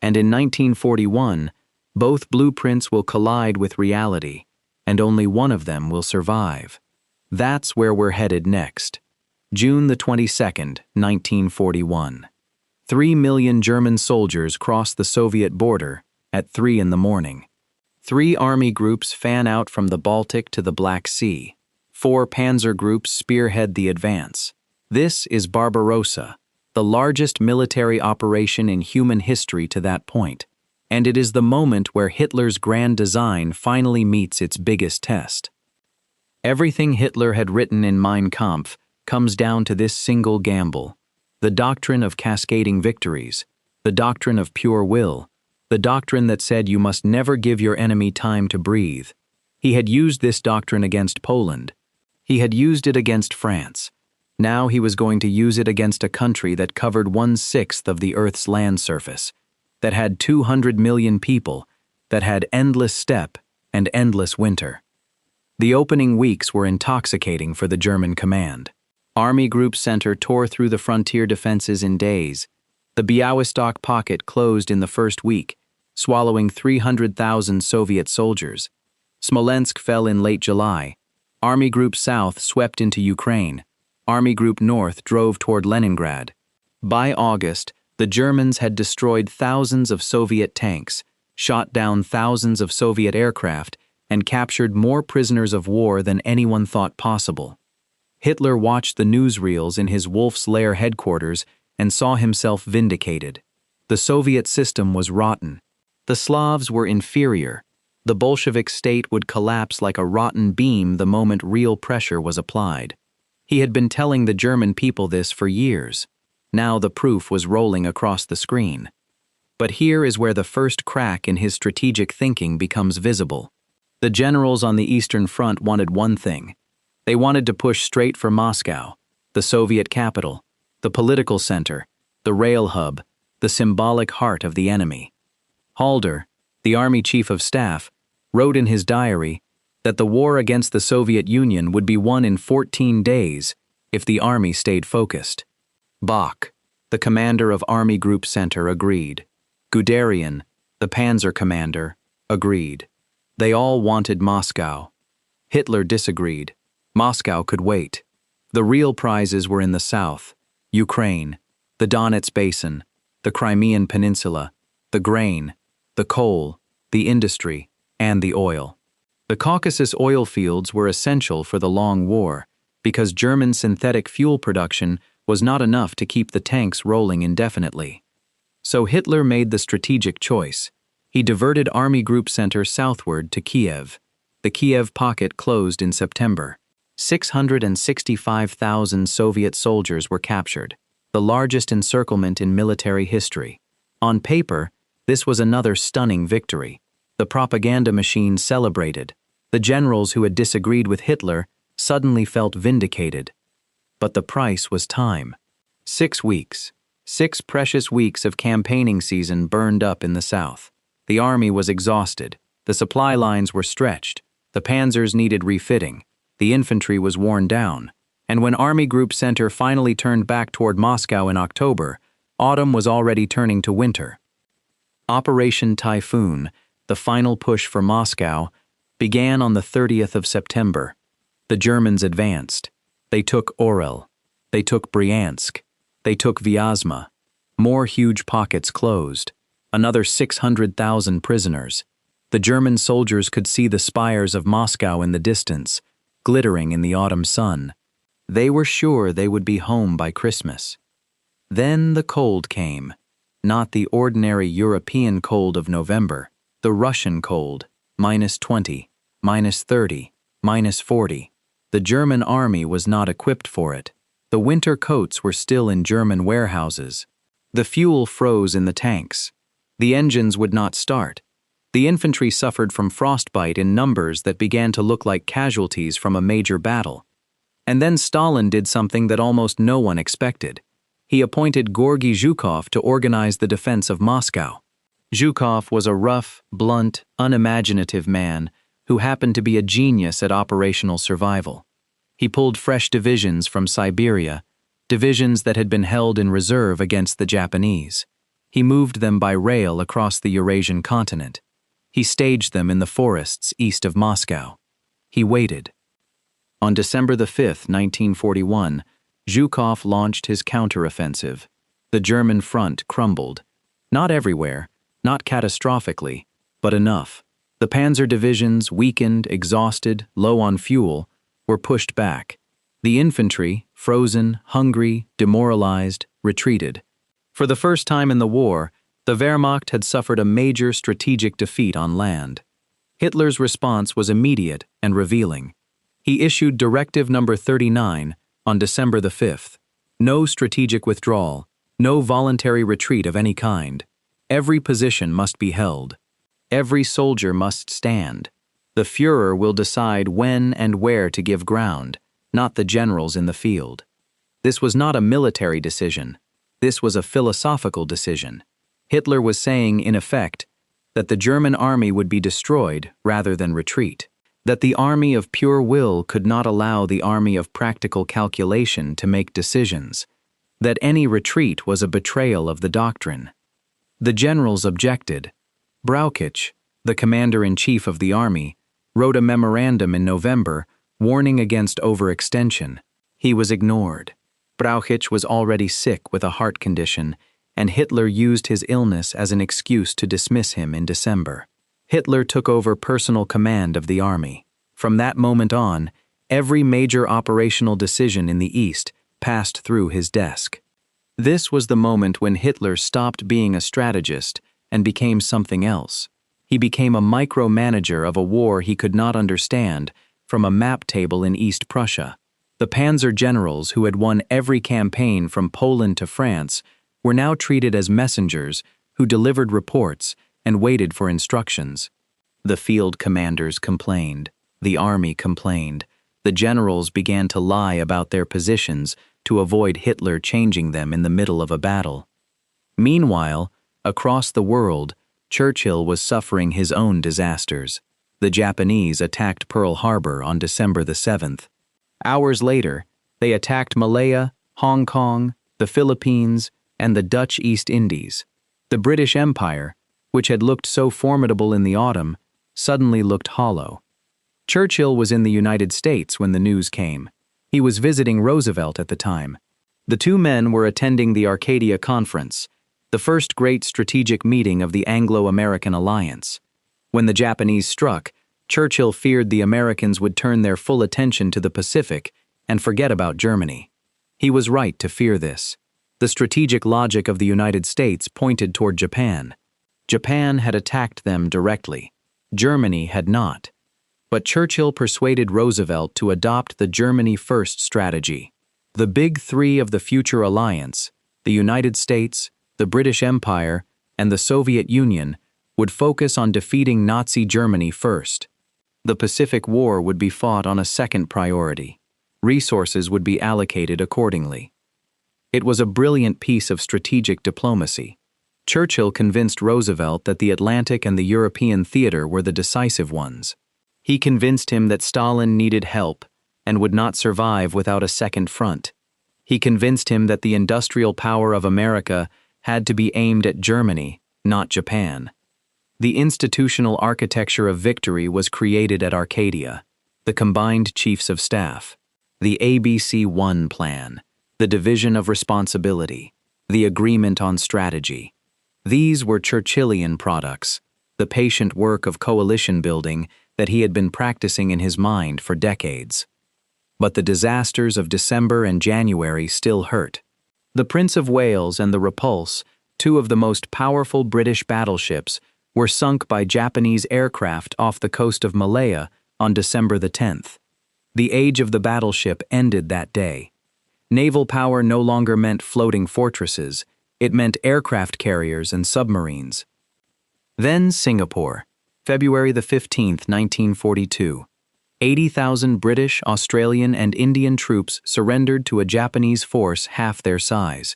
And in 1941, both blueprints will collide with reality, and only one of them will survive. That's where we're headed next. June the 22nd, 1941. 3 million German soldiers cross the Soviet border at 3 in the morning. 3 army groups fan out from the Baltic to the Black Sea. 4 panzer groups spearhead the advance. This is Barbarossa, the largest military operation in human history to that point, and it is the moment where Hitler's grand design finally meets its biggest test. Everything Hitler had written in Mein Kampf comes down to this single gamble: the doctrine of cascading victories, the doctrine of pure will, the doctrine that said you must never give your enemy time to breathe. He had used this doctrine against Poland. He had used it against France. Now he was going to use it against a country that covered 1/6 of the Earth's land surface, that had 200 million people, that had endless steppe and endless winter. The opening weeks were intoxicating for the German command. Army Group Center tore through the frontier defenses in days. The Białystok pocket closed in the first week, swallowing 300,000 Soviet soldiers. Smolensk fell in late July. Army Group South swept into Ukraine. Army Group North drove toward Leningrad. By August, the Germans had destroyed thousands of Soviet tanks, shot down thousands of Soviet aircraft, and captured more prisoners of war than anyone thought possible. Hitler watched the newsreels in his Wolf's Lair headquarters and saw himself vindicated. The Soviet system was rotten. The Slavs were inferior. The Bolshevik state would collapse like a rotten beam the moment real pressure was applied. He had been telling the German people this for years. Now the proof was rolling across the screen. But here is where the first crack in his strategic thinking becomes visible. The generals on the Eastern Front wanted one thing. They wanted to push straight for Moscow, the Soviet capital, the political center, the rail hub, the symbolic heart of the enemy. Halder, the Army Chief of Staff, wrote in his diary that the war against the Soviet Union would be won in 14 days if the army stayed focused. Bach, the commander of Army Group Center, agreed. Guderian, the panzer commander, agreed. They all wanted Moscow. Hitler disagreed. Moscow could wait. The real prizes were in the south: Ukraine, the Donets Basin, the Crimean Peninsula, the grain, the coal, the industry, and the oil. The Caucasus oil fields were essential for the long war because German synthetic fuel production was not enough to keep the tanks rolling indefinitely. So Hitler made the strategic choice. He diverted Army Group Center southward to Kiev. The Kiev pocket closed in September. 665,000 Soviet soldiers were captured, the largest encirclement in military history. On paper, this was another stunning victory. The propaganda machine celebrated. The generals who had disagreed with Hitler suddenly felt vindicated. But the price was time. 6 weeks. 6 precious weeks of campaigning season burned up in the south. The army was exhausted. The supply lines were stretched. The panzers needed refitting. The infantry was worn down. And when Army Group Center finally turned back toward Moscow in October, autumn was already turning to winter. Operation Typhoon, the final push for Moscow, began on the 30th of September. The Germans advanced. They took Orel. They took Bryansk. They took Vyazma. More huge pockets closed. Another 600,000 prisoners. The German soldiers could see the spires of Moscow in the distance, glittering in the autumn sun. They were sure they would be home by Christmas. Then the cold came. Not the ordinary European cold of November, the Russian cold, -20, -30, -40. The German army was not equipped for it. The winter coats were still in German warehouses. The fuel froze in the tanks. The engines would not start. The infantry suffered from frostbite in numbers that began to look like casualties from a major battle. And then Stalin did something that almost no one expected. He appointed Georgy Zhukov to organize the defense of Moscow. Zhukov was a rough, blunt, unimaginative man who happened to be a genius at operational survival. He pulled fresh divisions from Siberia, divisions that had been held in reserve against the Japanese. He moved them by rail across the Eurasian continent. He staged them in the forests east of Moscow. He waited. On December the 5th, 1941, Zhukov launched his counteroffensive. The German front crumbled. Not everywhere, not catastrophically, but enough. The panzer divisions, weakened, exhausted, low on fuel, were pushed back. The infantry, frozen, hungry, demoralized, retreated. For the first time in the war, the Wehrmacht had suffered a major strategic defeat on land. Hitler's response was immediate and revealing. He issued Directive No. 39 on December the 5th. No strategic withdrawal, no voluntary retreat of any kind. Every position must be held. Every soldier must stand. The Führer will decide when and where to give ground, not the generals in the field. This was not a military decision. This was a philosophical decision. Hitler was saying, in effect, that the German army would be destroyed rather than retreat, that the army of pure will could not allow the army of practical calculation to make decisions, that any retreat was a betrayal of the doctrine. The generals objected. Brauchitsch, the commander-in-chief of the army, wrote a memorandum in November warning against overextension. He was ignored. Brauchitsch was already sick with a heart condition, and Hitler used his illness as an excuse to dismiss him in December. Hitler took over personal command of the army. From that moment on, every major operational decision in the East passed through his desk. This was the moment when Hitler stopped being a strategist and became something else. He became a micromanager of a war he could not understand from a map table in East Prussia. The panzer generals who had won every campaign from Poland to France were now treated as messengers who delivered reports and waited for instructions. The field commanders complained. The army complained. The generals began to lie about their positions to avoid Hitler changing them in the middle of a battle. Meanwhile, across the world, Churchill was suffering his own disasters. The Japanese attacked Pearl Harbor on December the 7th. Hours later, they attacked Malaya, Hong Kong, the Philippines, and the Dutch East Indies. The British Empire, which had looked so formidable in the autumn, suddenly looked hollow. Churchill was in the United States when the news came. He was visiting Roosevelt at the time. The two men were attending the Arcadia Conference, the first great strategic meeting of the Anglo-American alliance. When the Japanese struck, Churchill feared the Americans would turn their full attention to the Pacific and forget about Germany. He was right to fear this. The strategic logic of the United States pointed toward Japan. Japan had attacked them directly. Germany had not. But Churchill persuaded Roosevelt to adopt the Germany First strategy. The big three of the future alliance, the United States, the British Empire, and the Soviet Union, would focus on defeating Nazi Germany first. The Pacific War would be fought on a second priority. Resources would be allocated accordingly. It was a brilliant piece of strategic diplomacy. Churchill convinced Roosevelt that the Atlantic and the European theater were the decisive ones. He convinced him that Stalin needed help and would not survive without a second front. He convinced him that the industrial power of America had to be aimed at Germany, not Japan. The institutional architecture of victory was created at Arcadia, the combined chiefs of staff, the ABC-1 plan, the division of responsibility, the agreement on strategy. These were Churchillian products, the patient work of coalition building that he had been practicing in his mind for decades. But the disasters of December and January still hurt. The Prince of Wales and the Repulse, two of the most powerful British battleships, were sunk by Japanese aircraft off the coast of Malaya on December the 10th. The age of the battleship ended that day. Naval power no longer meant floating fortresses, it meant aircraft carriers and submarines. Then Singapore, February the 15th, 1942. 80,000 British, Australian, and Indian troops surrendered to a Japanese force half their size.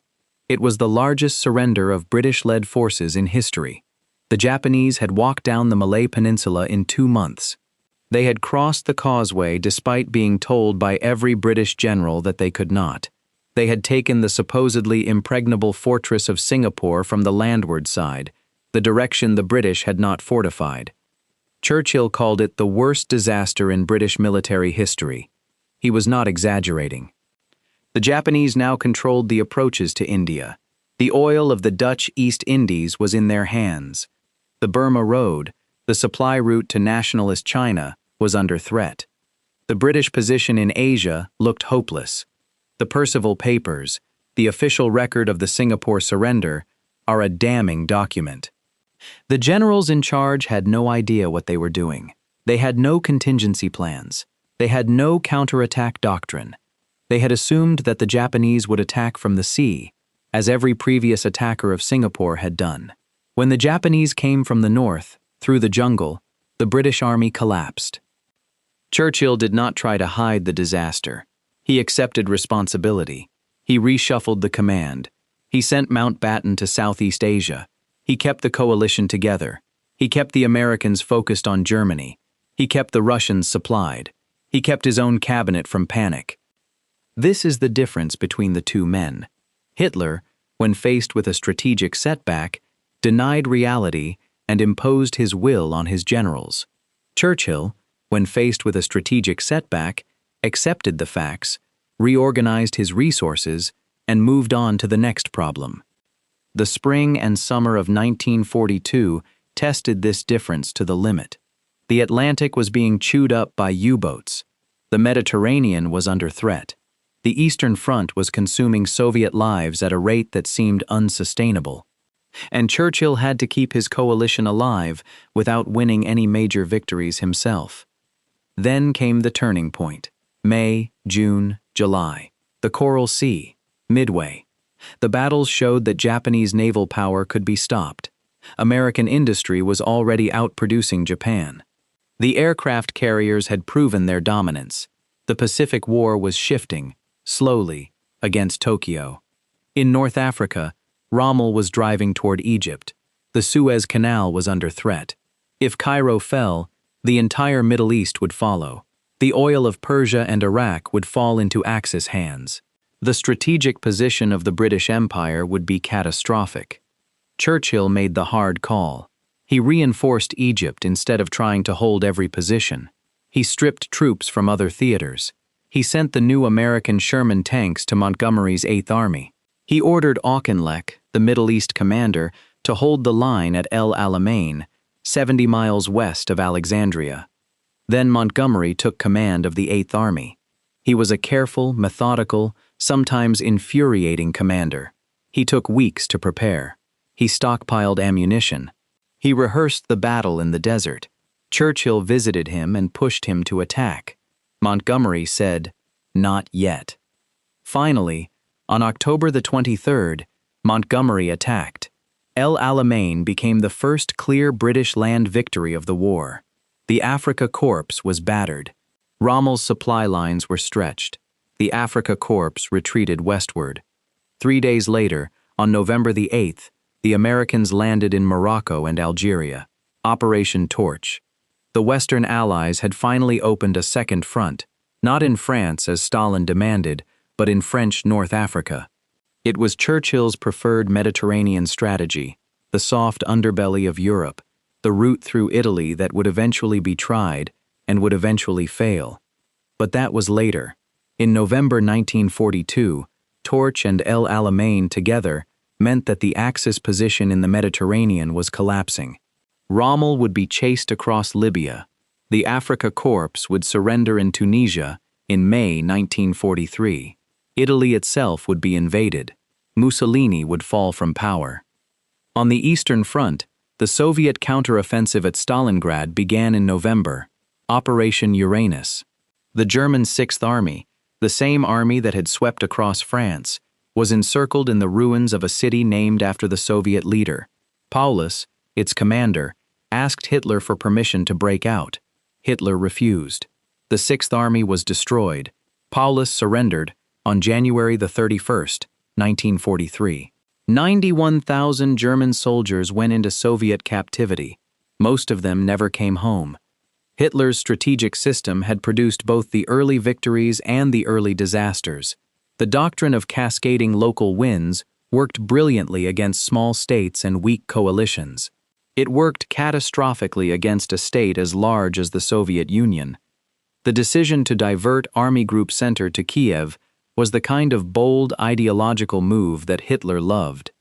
It was the largest surrender of British-led forces in history. The Japanese had walked down the Malay Peninsula in 2 months. They had crossed the causeway despite being told by every British general that they could not. They had taken the supposedly impregnable fortress of Singapore from the landward side, the direction the British had not fortified. Churchill called it the worst disaster in British military history. He was not exaggerating. The Japanese now controlled the approaches to India. The oil of the Dutch East Indies was in their hands. The Burma Road, the supply route to nationalist China, was under threat. The British position in Asia looked hopeless. The Percival Papers, the official record of the Singapore surrender, are a damning document. The generals in charge had no idea what they were doing. They had no contingency plans. They had no counterattack doctrine. They had assumed that the Japanese would attack from the sea, as every previous attacker of Singapore had done. When the Japanese came from the north, through the jungle, the British army collapsed. Churchill did not try to hide the disaster. He accepted responsibility. He reshuffled the command. He sent Mountbatten to Southeast Asia. He kept the coalition together. He kept the Americans focused on Germany. He kept the Russians supplied. He kept his own cabinet from panic. This is the difference between the two men. Hitler, when faced with a strategic setback, denied reality and imposed his will on his generals. Churchill, when faced with a strategic setback, accepted the facts, reorganized his resources, and moved on to the next problem. The spring and summer of 1942 tested this difference to the limit. The Atlantic was being chewed up by U-boats. The Mediterranean was under threat. The Eastern Front was consuming Soviet lives at a rate that seemed unsustainable. And Churchill had to keep his coalition alive without winning any major victories himself. Then came the turning point. May, June, July. The Coral Sea, Midway. The battles showed that Japanese naval power could be stopped. American industry was already outproducing Japan. The aircraft carriers had proven their dominance. The Pacific War was shifting, slowly, against Tokyo. In North Africa, Rommel was driving toward Egypt. The Suez Canal was under threat. If Cairo fell, the entire Middle East would follow. The oil of Persia and Iraq would fall into Axis hands. The strategic position of the British Empire would be catastrophic. Churchill made the hard call. He reinforced Egypt instead of trying to hold every position. He stripped troops from other theaters. He sent the new American Sherman tanks to Montgomery's Eighth Army. He ordered Auchinleck, the Middle East commander, to hold the line at El Alamein, 70 miles west of Alexandria. Then Montgomery took command of the Eighth Army. He was a careful, methodical, sometimes infuriating commander. He took weeks to prepare. He stockpiled ammunition. He rehearsed the battle in the desert. Churchill visited him and pushed him to attack. Montgomery said, "Not yet." Finally, on October the 23rd, Montgomery attacked. El Alamein became the first clear British land victory of the war. The Africa Corps was battered. Rommel's supply lines were stretched. The Africa Corps retreated westward. 3 days later, on November the 8th, the Americans landed in Morocco and Algeria. Operation Torch. The Western Allies had finally opened a second front, not in France as Stalin demanded, but in French North Africa. It was Churchill's preferred Mediterranean strategy, the soft underbelly of Europe, the route through Italy that would eventually be tried and would eventually fail. But that was later. In November 1942, Torch and El Alamein together meant that the Axis position in the Mediterranean was collapsing. Rommel would be chased across Libya. The Africa Corps would surrender in Tunisia in May 1943. Italy itself would be invaded. Mussolini would fall from power. On the Eastern Front, the Soviet counteroffensive at Stalingrad began in November, Operation Uranus. The German Sixth Army, the same army that had swept across France, was encircled in the ruins of a city named after the Soviet leader. Paulus, its commander, asked Hitler for permission to break out. Hitler refused. The Sixth Army was destroyed. Paulus surrendered on January the 31st, 1943. 91,000 German soldiers went into Soviet captivity. Most of them never came home. Hitler's strategic system had produced both the early victories and the early disasters. The doctrine of cascading local wins worked brilliantly against small states and weak coalitions. It worked catastrophically against a state as large as the Soviet Union. The decision to divert Army Group Center to Kiev was the kind of bold ideological move that Hitler loved.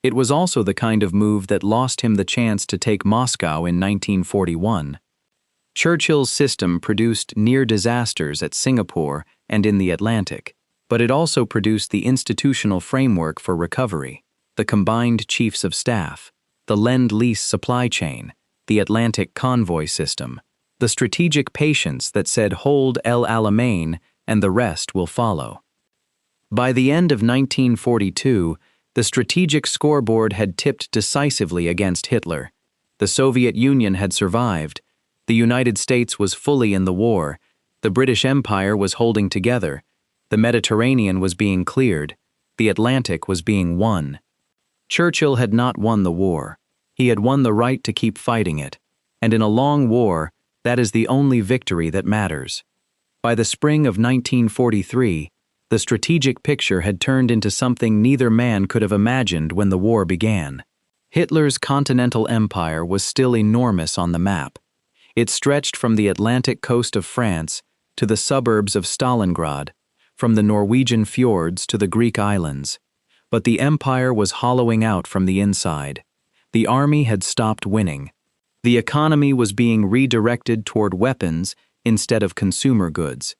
It was also the kind of move that lost him the chance to take Moscow in 1941. Churchill's system produced near disasters at Singapore and in the Atlantic, but it also produced the institutional framework for recovery, the combined chiefs of staff, the Lend-Lease supply chain, the Atlantic convoy system, the strategic patience that said hold El Alamein and the rest will follow. By the end of 1942, the strategic scoreboard had tipped decisively against Hitler. The Soviet Union had survived. The United States was fully in the war. The British Empire was holding together. The Mediterranean was being cleared. The Atlantic was being won. Churchill had not won the war. He had won the right to keep fighting it. And in a long war, that is the only victory that matters. By the spring of 1943, the strategic picture had turned into something neither man could have imagined when the war began. Hitler's continental empire was still enormous on the map. It stretched from the Atlantic coast of France to the suburbs of Stalingrad, from the Norwegian fjords to the Greek islands. But the empire was hollowing out from the inside. The army had stopped winning. The economy was being redirected toward weapons instead of consumer goods.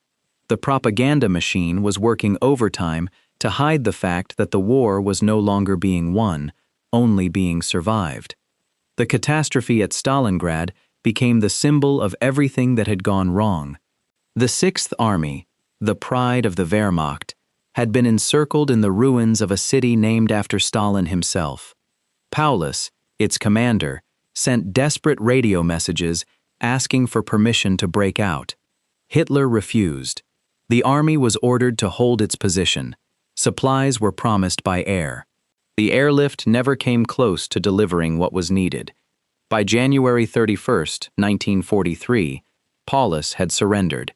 The propaganda machine was working overtime to hide the fact that the war was no longer being won, only being survived. The catastrophe at Stalingrad became the symbol of everything that had gone wrong. The Sixth Army, the pride of the Wehrmacht, had been encircled in the ruins of a city named after Stalin himself. Paulus, its commander, sent desperate radio messages asking for permission to break out. Hitler refused. The army was ordered to hold its position. Supplies were promised by air. The airlift never came close to delivering what was needed. By January 31st, 1943, Paulus had surrendered.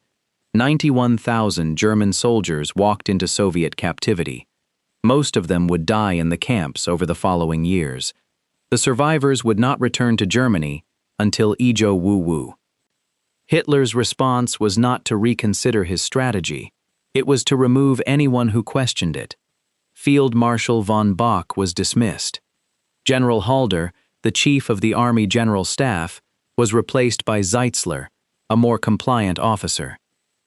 91,000 German soldiers walked into Soviet captivity. Most of them would die in the camps over the following years. The survivors would not return to Germany until WWII. Hitler's response was not to reconsider his strategy. It was to remove anyone who questioned it. Field Marshal von Bock was dismissed. General Halder, the chief of the Army General Staff, was replaced by Zeitzler, a more compliant officer.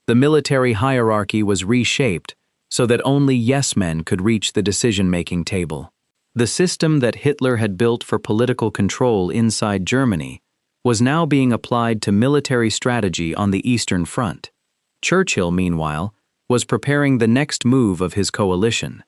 The military hierarchy was reshaped so that only yes-men could reach the decision-making table. The system that Hitler had built for political control inside Germany was now being applied to military strategy on the Eastern Front. Churchill, meanwhile, was preparing the next move of his coalition.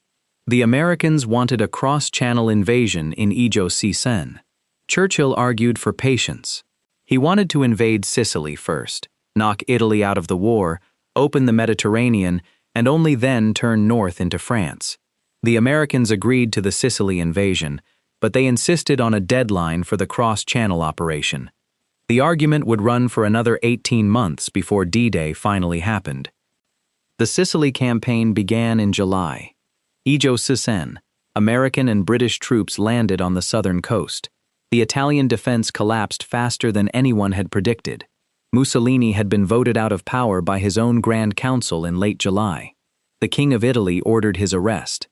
The Americans wanted a cross-channel invasion in Ijo-Sisen. Churchill argued for patience. He wanted to invade Sicily first, knock Italy out of the war, open the Mediterranean, and only then turn north into France. The Americans agreed to the Sicily invasion, but they insisted on a deadline for the cross-channel operation. The argument would run for another 18 months before D-Day finally happened. The Sicily campaign began in July. Ijo-Sisen, American and British troops landed on the southern coast. The Italian defense collapsed faster than anyone had predicted. Mussolini had been voted out of power by his own Grand Council in late July. The King of Italy ordered his arrest.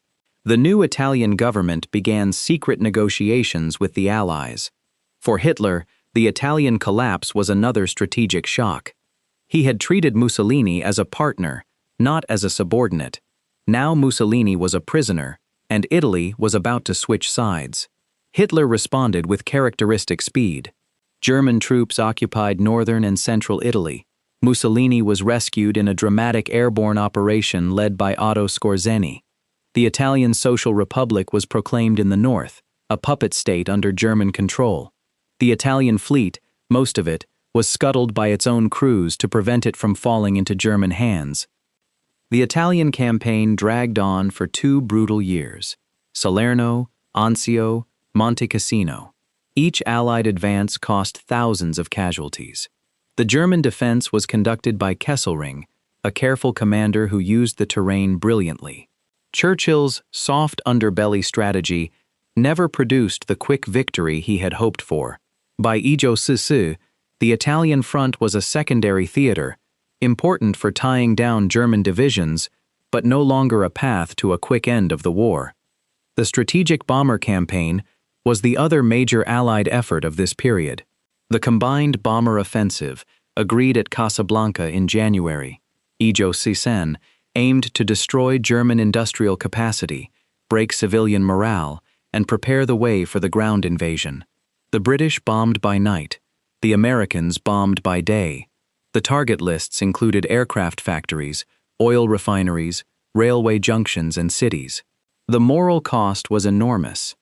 The new Italian government began secret negotiations with the Allies. For Hitler, the Italian collapse was another strategic shock. He had treated Mussolini as a partner, not as a subordinate. Now Mussolini was a prisoner, and Italy was about to switch sides. Hitler responded with characteristic speed. German troops occupied northern and central Italy. Mussolini was rescued in a dramatic airborne operation led by Otto Skorzeny. The Italian Social Republic was proclaimed in the north, a puppet state under German control. The Italian fleet, most of it, was scuttled by its own crews to prevent it from falling into German hands. The Italian campaign dragged on for 2 brutal years. Salerno, Anzio, Monte Cassino. Each Allied advance cost thousands of casualties. The German defense was conducted by Kesselring, a careful commander who used the terrain brilliantly. Churchill's soft underbelly strategy never produced the quick victory he had hoped for. By Ijo-Sisen, the Italian front was a secondary theater, important for tying down German divisions, but no longer a path to a quick end of the war. The strategic bomber campaign was the other major Allied effort of this period. The combined bomber offensive, agreed at Casablanca in January, Ijo-Sisen, aimed to destroy German industrial capacity, break civilian morale, and prepare the way for the ground invasion. The British bombed by night, the Americans bombed by day. The target lists included aircraft factories, oil refineries, railway junctions, and cities. The moral cost was enormous.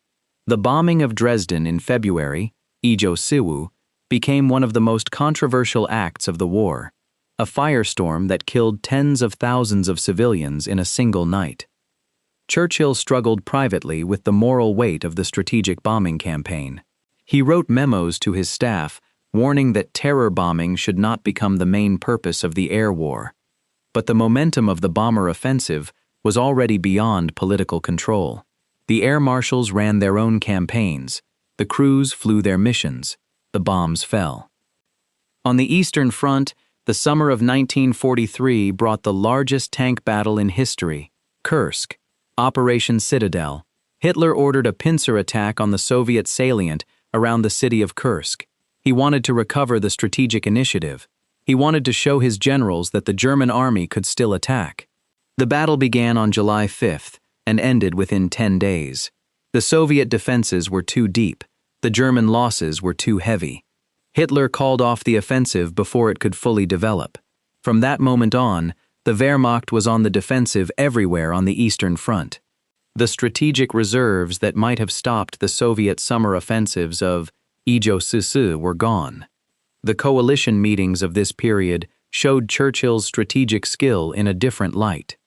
The bombing of Dresden in February, Ijo-Siwu, became one of the most controversial acts of the war, a firestorm that killed tens of thousands of civilians in a single night. Churchill struggled privately with the moral weight of the strategic bombing campaign. He wrote memos to his staff warning that terror bombing should not become the main purpose of the air war. But the momentum of the bomber offensive was already beyond political control. The air marshals ran their own campaigns, the crews flew their missions, the bombs fell. On the Eastern Front, the summer of 1943 brought the largest tank battle in history, Kursk, Operation Citadel. Hitler ordered a pincer attack on the Soviet salient around the city of Kursk. He wanted to recover the strategic initiative. He wanted to show his generals that the German army could still attack. The battle began on July 5th and ended within 10 days. The Soviet defenses were too deep. The German losses were too heavy. Hitler called off the offensive before it could fully develop. From that moment on, the Wehrmacht was on the defensive everywhere on the Eastern Front. The strategic reserves that might have stopped the Soviet summer offensives of Ijo-Sisen were gone. The coalition meetings of this period showed Churchill's strategic skill in a different light.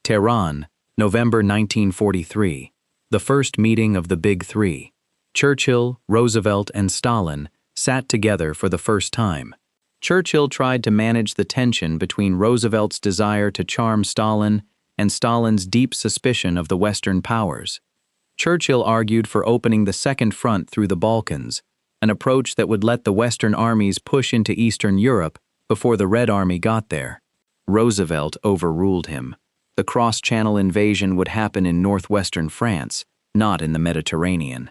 Tehran, November 1943, the first meeting of the Big Three. Churchill, Roosevelt, and Stalin sat together for the first time. Churchill tried to manage the tension between Roosevelt's desire to charm Stalin and Stalin's deep suspicion of the Western powers. Churchill argued for opening the Second Front through the Balkans, an approach that would let the Western armies push into Eastern Europe before the Red Army got there. Roosevelt overruled him. The cross-channel invasion would happen in northwestern France, not in the Mediterranean.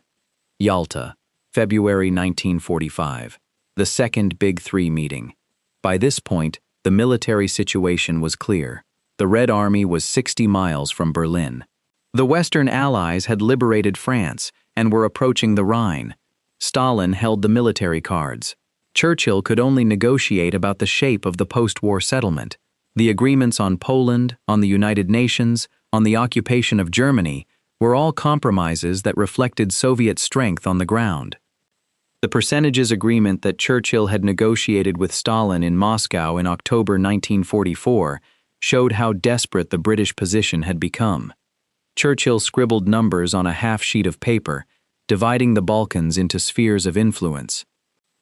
Yalta, February 1945. The Second Big Three meeting. By this point, the military situation was clear. The Red Army was 60 miles from Berlin. The Western Allies had liberated France and were approaching the Rhine. Stalin held the military cards. Churchill could only negotiate about the shape of the post-war settlement. The agreements on Poland, on the United Nations, on the occupation of Germany were all compromises that reflected Soviet strength on the ground. The percentages agreement that Churchill had negotiated with Stalin in Moscow in October 1944 showed how desperate the British position had become. Churchill scribbled numbers on a half sheet of paper, dividing the Balkans into spheres of influence.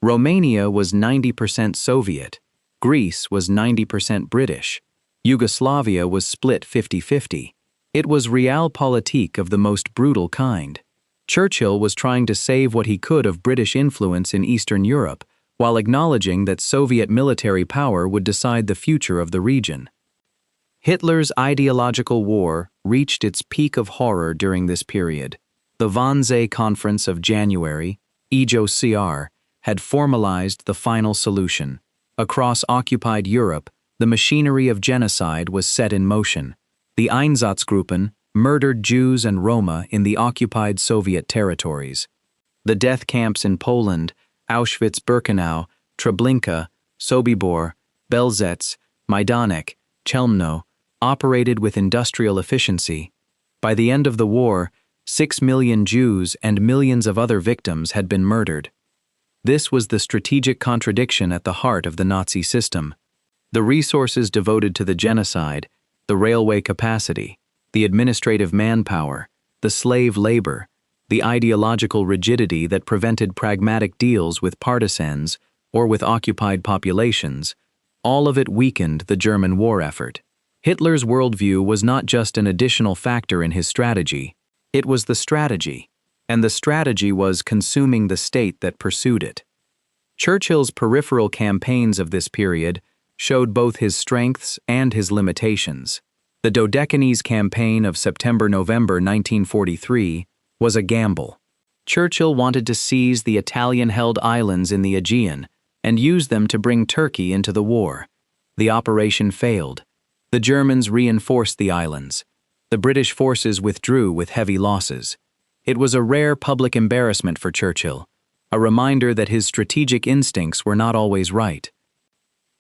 Romania was 90% Soviet. Greece was 90% British. Yugoslavia was split 50-50. It was realpolitik of the most brutal kind. Churchill was trying to save what he could of British influence in Eastern Europe, while acknowledging that Soviet military power would decide the future of the region. Hitler's ideological war reached its peak of horror during this period. The Wannsee Conference of January, EJOCR, had formalized the final solution. Across occupied Europe, the machinery of genocide was set in motion. The Einsatzgruppen murdered Jews and Roma in the occupied Soviet territories. The death camps in Poland, Auschwitz-Birkenau, Treblinka, Sobibor, Belzec, Majdanek, Chelmno, operated with industrial efficiency. By the end of the war, 6 million Jews and millions of other victims had been murdered. This was the strategic contradiction at the heart of the Nazi system. The resources devoted to the genocide, the railway capacity, the administrative manpower, the slave labor, the ideological rigidity that prevented pragmatic deals with partisans or with occupied populations, all of it weakened the German war effort. Hitler's worldview was not just an additional factor in his strategy, it was the strategy, and the strategy was consuming the state that pursued it. Churchill's peripheral campaigns of this period showed both his strengths and his limitations. The Dodecanese campaign of September-November 1943 was a gamble. Churchill wanted to seize the Italian-held islands in the Aegean and use them to bring Turkey into the war. The operation failed. The Germans reinforced the islands. The British forces withdrew with heavy losses. It was a rare public embarrassment for Churchill, a reminder that his strategic instincts were not always right.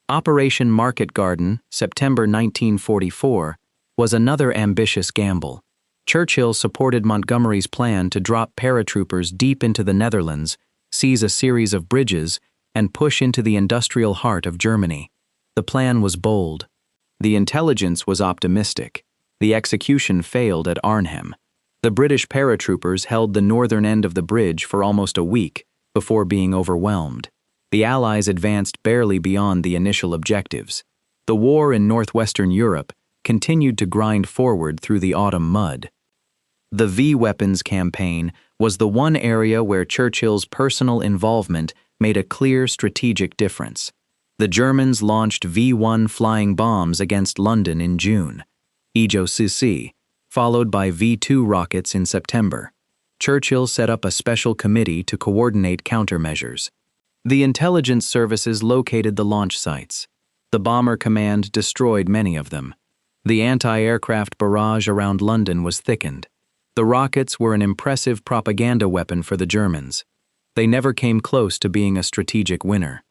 Operation Market Garden, September 1944, was another ambitious gamble. Churchill supported Montgomery's plan to drop paratroopers deep into the Netherlands, seize a series of bridges, and push into the industrial heart of Germany. The plan was bold. The intelligence was optimistic. The execution failed at Arnhem. The British paratroopers held the northern end of the bridge for almost a week before being overwhelmed. The Allies advanced barely beyond the initial objectives. The war in northwestern Europe continued to grind forward through the autumn mud. The V-weapons campaign was the one area where Churchill's personal involvement made a clear strategic difference. The Germans launched V-1 flying bombs against London in June, EJOCC, followed by V-2 rockets in September. Churchill set up a special committee to coordinate countermeasures. The intelligence services located the launch sites. The Bomber Command destroyed many of them. The anti-aircraft barrage around London was thickened. The rockets were an impressive propaganda weapon for the Germans. They never came close to being a strategic winner.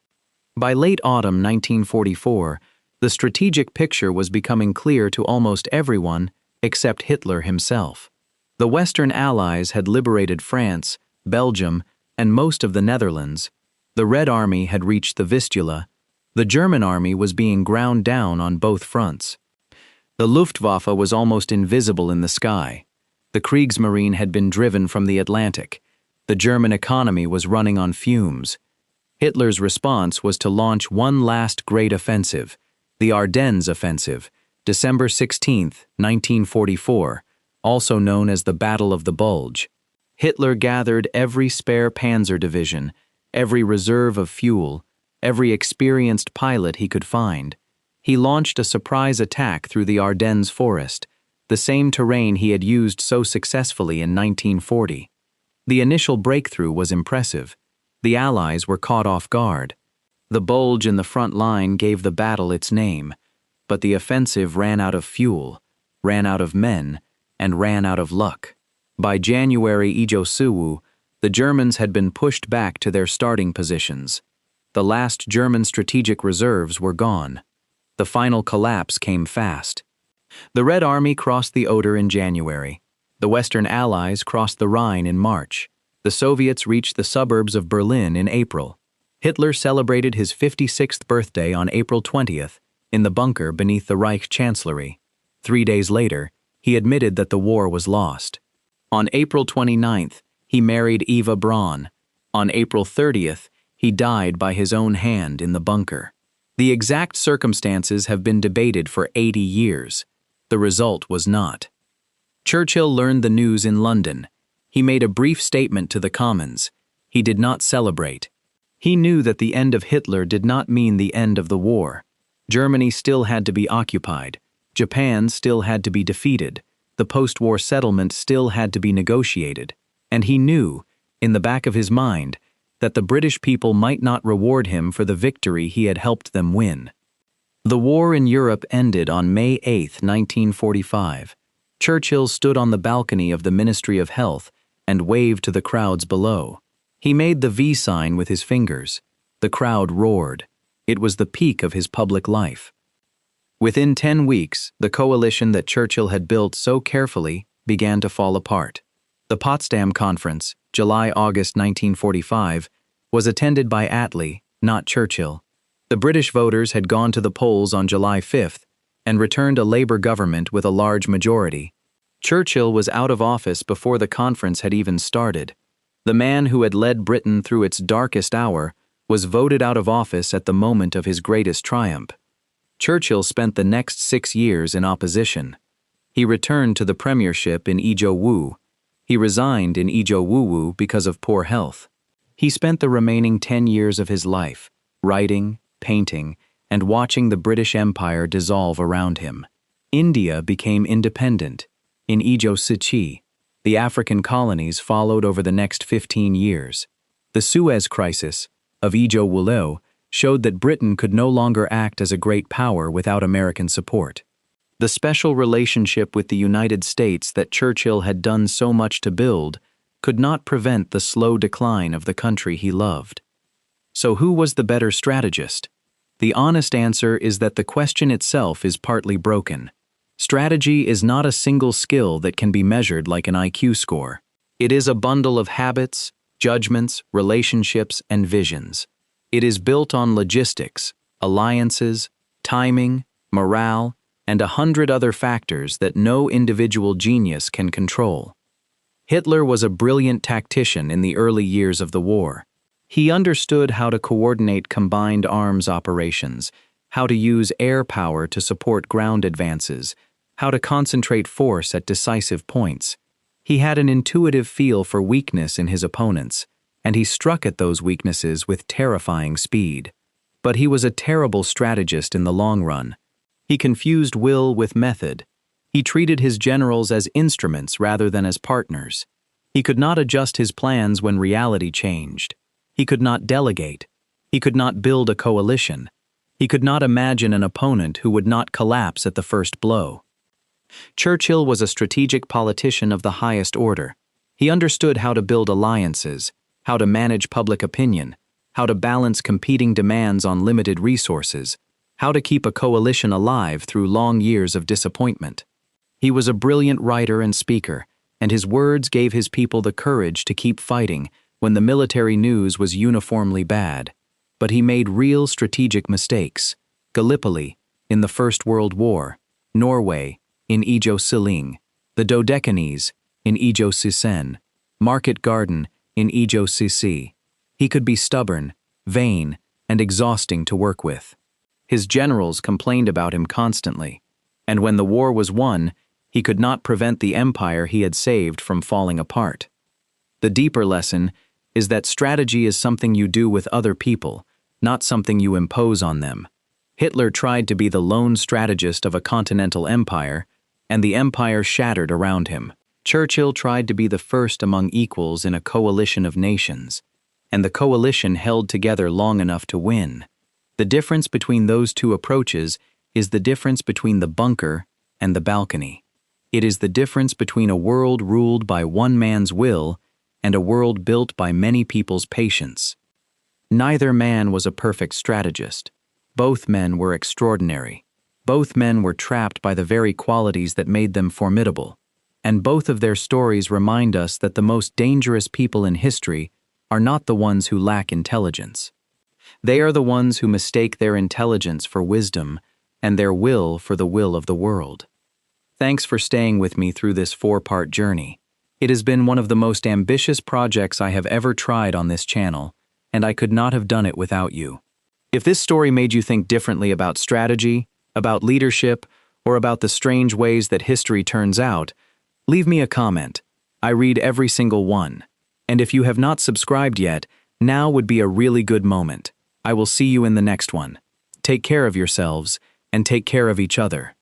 By late autumn 1944, the strategic picture was becoming clear to almost everyone except Hitler himself. The Western Allies had liberated France, Belgium, and most of the Netherlands. The Red Army had reached the Vistula. The German army was being ground down on both fronts. The Luftwaffe was almost invisible in the sky. The Kriegsmarine had been driven from the Atlantic. The German economy was running on fumes. Hitler's response was to launch one last great offensive, the Ardennes Offensive, December 16, 1944, also known as the Battle of the Bulge. Hitler gathered every spare panzer division, every reserve of fuel, every experienced pilot he could find. He launched a surprise attack through the Ardennes forest, the same terrain he had used so successfully in 1940. The initial breakthrough was impressive. The Allies were caught off guard. The bulge in the front line gave the battle its name, but the offensive ran out of fuel, ran out of men, and ran out of luck. By January WWII, the Germans had been pushed back to their starting positions. The last German strategic reserves were gone. The final collapse came fast. The Red Army crossed the Oder in January. The Western Allies crossed the Rhine in March. The Soviets reached the suburbs of Berlin in April. Hitler celebrated his 56th birthday on April 20th in the bunker beneath the Reich Chancellery. 3 days later, he admitted that the war was lost. On April 29th, he married Eva Braun. On April 30th, he died by his own hand in the bunker. The exact circumstances have been debated for 80 years. The result was not. Churchill learned the news in London. He made a brief statement to the Commons. He did not celebrate. He knew that the end of Hitler did not mean the end of the war. Germany still had to be occupied. Japan still had to be defeated. The post-war settlement still had to be negotiated. And he knew, in the back of his mind, that the British people might not reward him for the victory he had helped them win. The war in Europe ended on May 8, 1945. Churchill stood on the balcony of the Ministry of Health and waved to the crowds below. He made the V sign with his fingers. The crowd roared. It was the peak of his public life. Within 10 weeks, the coalition that Churchill had built so carefully began to fall apart. The Potsdam Conference, July-August 1945, was attended by Attlee, not Churchill. The British voters had gone to the polls on July 5th and returned a Labour government with a large majority. Churchill was out of office before the conference had even started. The man who had led Britain through its darkest hour was voted out of office at the moment of his greatest triumph. Churchill spent the next 6 years in opposition. He returned to the premiership in WWII. He resigned in WWII because of poor health. He spent the remaining 10 years of his life writing, painting, and watching the British Empire dissolve around him. India became independent in WWII. The African colonies followed over the next 15 years. The Suez Crisis of WWII showed that Britain could no longer act as a great power without American support. The special relationship with the United States that Churchill had done so much to build could not prevent the slow decline of the country he loved. So who was the better strategist? The honest answer is that the question itself is partly broken. Strategy is not a single skill that can be measured like an IQ score. It is a bundle of habits, judgments, relationships, and visions. It is built on logistics, alliances, timing, morale, and 100 other factors that no individual genius can control. Hitler was a brilliant tactician in the early years of the war. He understood how to coordinate combined arms operations, how to use air power to support ground advances, how to concentrate force at decisive points. He had an intuitive feel for weakness in his opponents, and he struck at those weaknesses with terrifying speed. But he was a terrible strategist in the long run. He confused will with method. He treated his generals as instruments rather than as partners. He could not adjust his plans when reality changed. He could not delegate. He could not build a coalition. He could not imagine an opponent who would not collapse at the first blow. Churchill was a strategic politician of the highest order. He understood how to build alliances, how to manage public opinion, how to balance competing demands on limited resources, how to keep a coalition alive through long years of disappointment. He was a brilliant writer and speaker, and his words gave his people the courage to keep fighting when the military news was uniformly bad. But he made real strategic mistakes. Gallipoli, in the First World War, Norway, in WWII, the Dodecanese, in WWII, Market Garden, in WWII. He could be stubborn, vain, and exhausting to work with. His generals complained about him constantly, and when the war was won, He could not prevent the empire he had saved from falling apart. The deeper lesson is that strategy is something you do with other people, not something you impose on them. Hitler tried to be the lone strategist of a continental empire, and the empire shattered around him. Churchill tried to be the first among equals in a coalition of nations, and the coalition held together long enough to win. The difference between those two approaches is the difference between the bunker and the balcony. It is the difference between a world ruled by one man's will and a world built by many people's patience. Neither man was a perfect strategist. Both men were extraordinary. Both men were trapped by the very qualities that made them formidable. And both of their stories remind us that the most dangerous people in history are not the ones who lack intelligence. They are the ones who mistake their intelligence for wisdom and their will for the will of the world. Thanks for staying with me through this 4-part journey. It has been one of the most ambitious projects I have ever tried on this channel, and I could not have done it without you. If this story made you think differently about strategy, about leadership, or about the strange ways that history turns out, leave me a comment. I read every single one. And if you have not subscribed yet, now would be a really good moment. I will see you in the next one. Take care of yourselves, and take care of each other.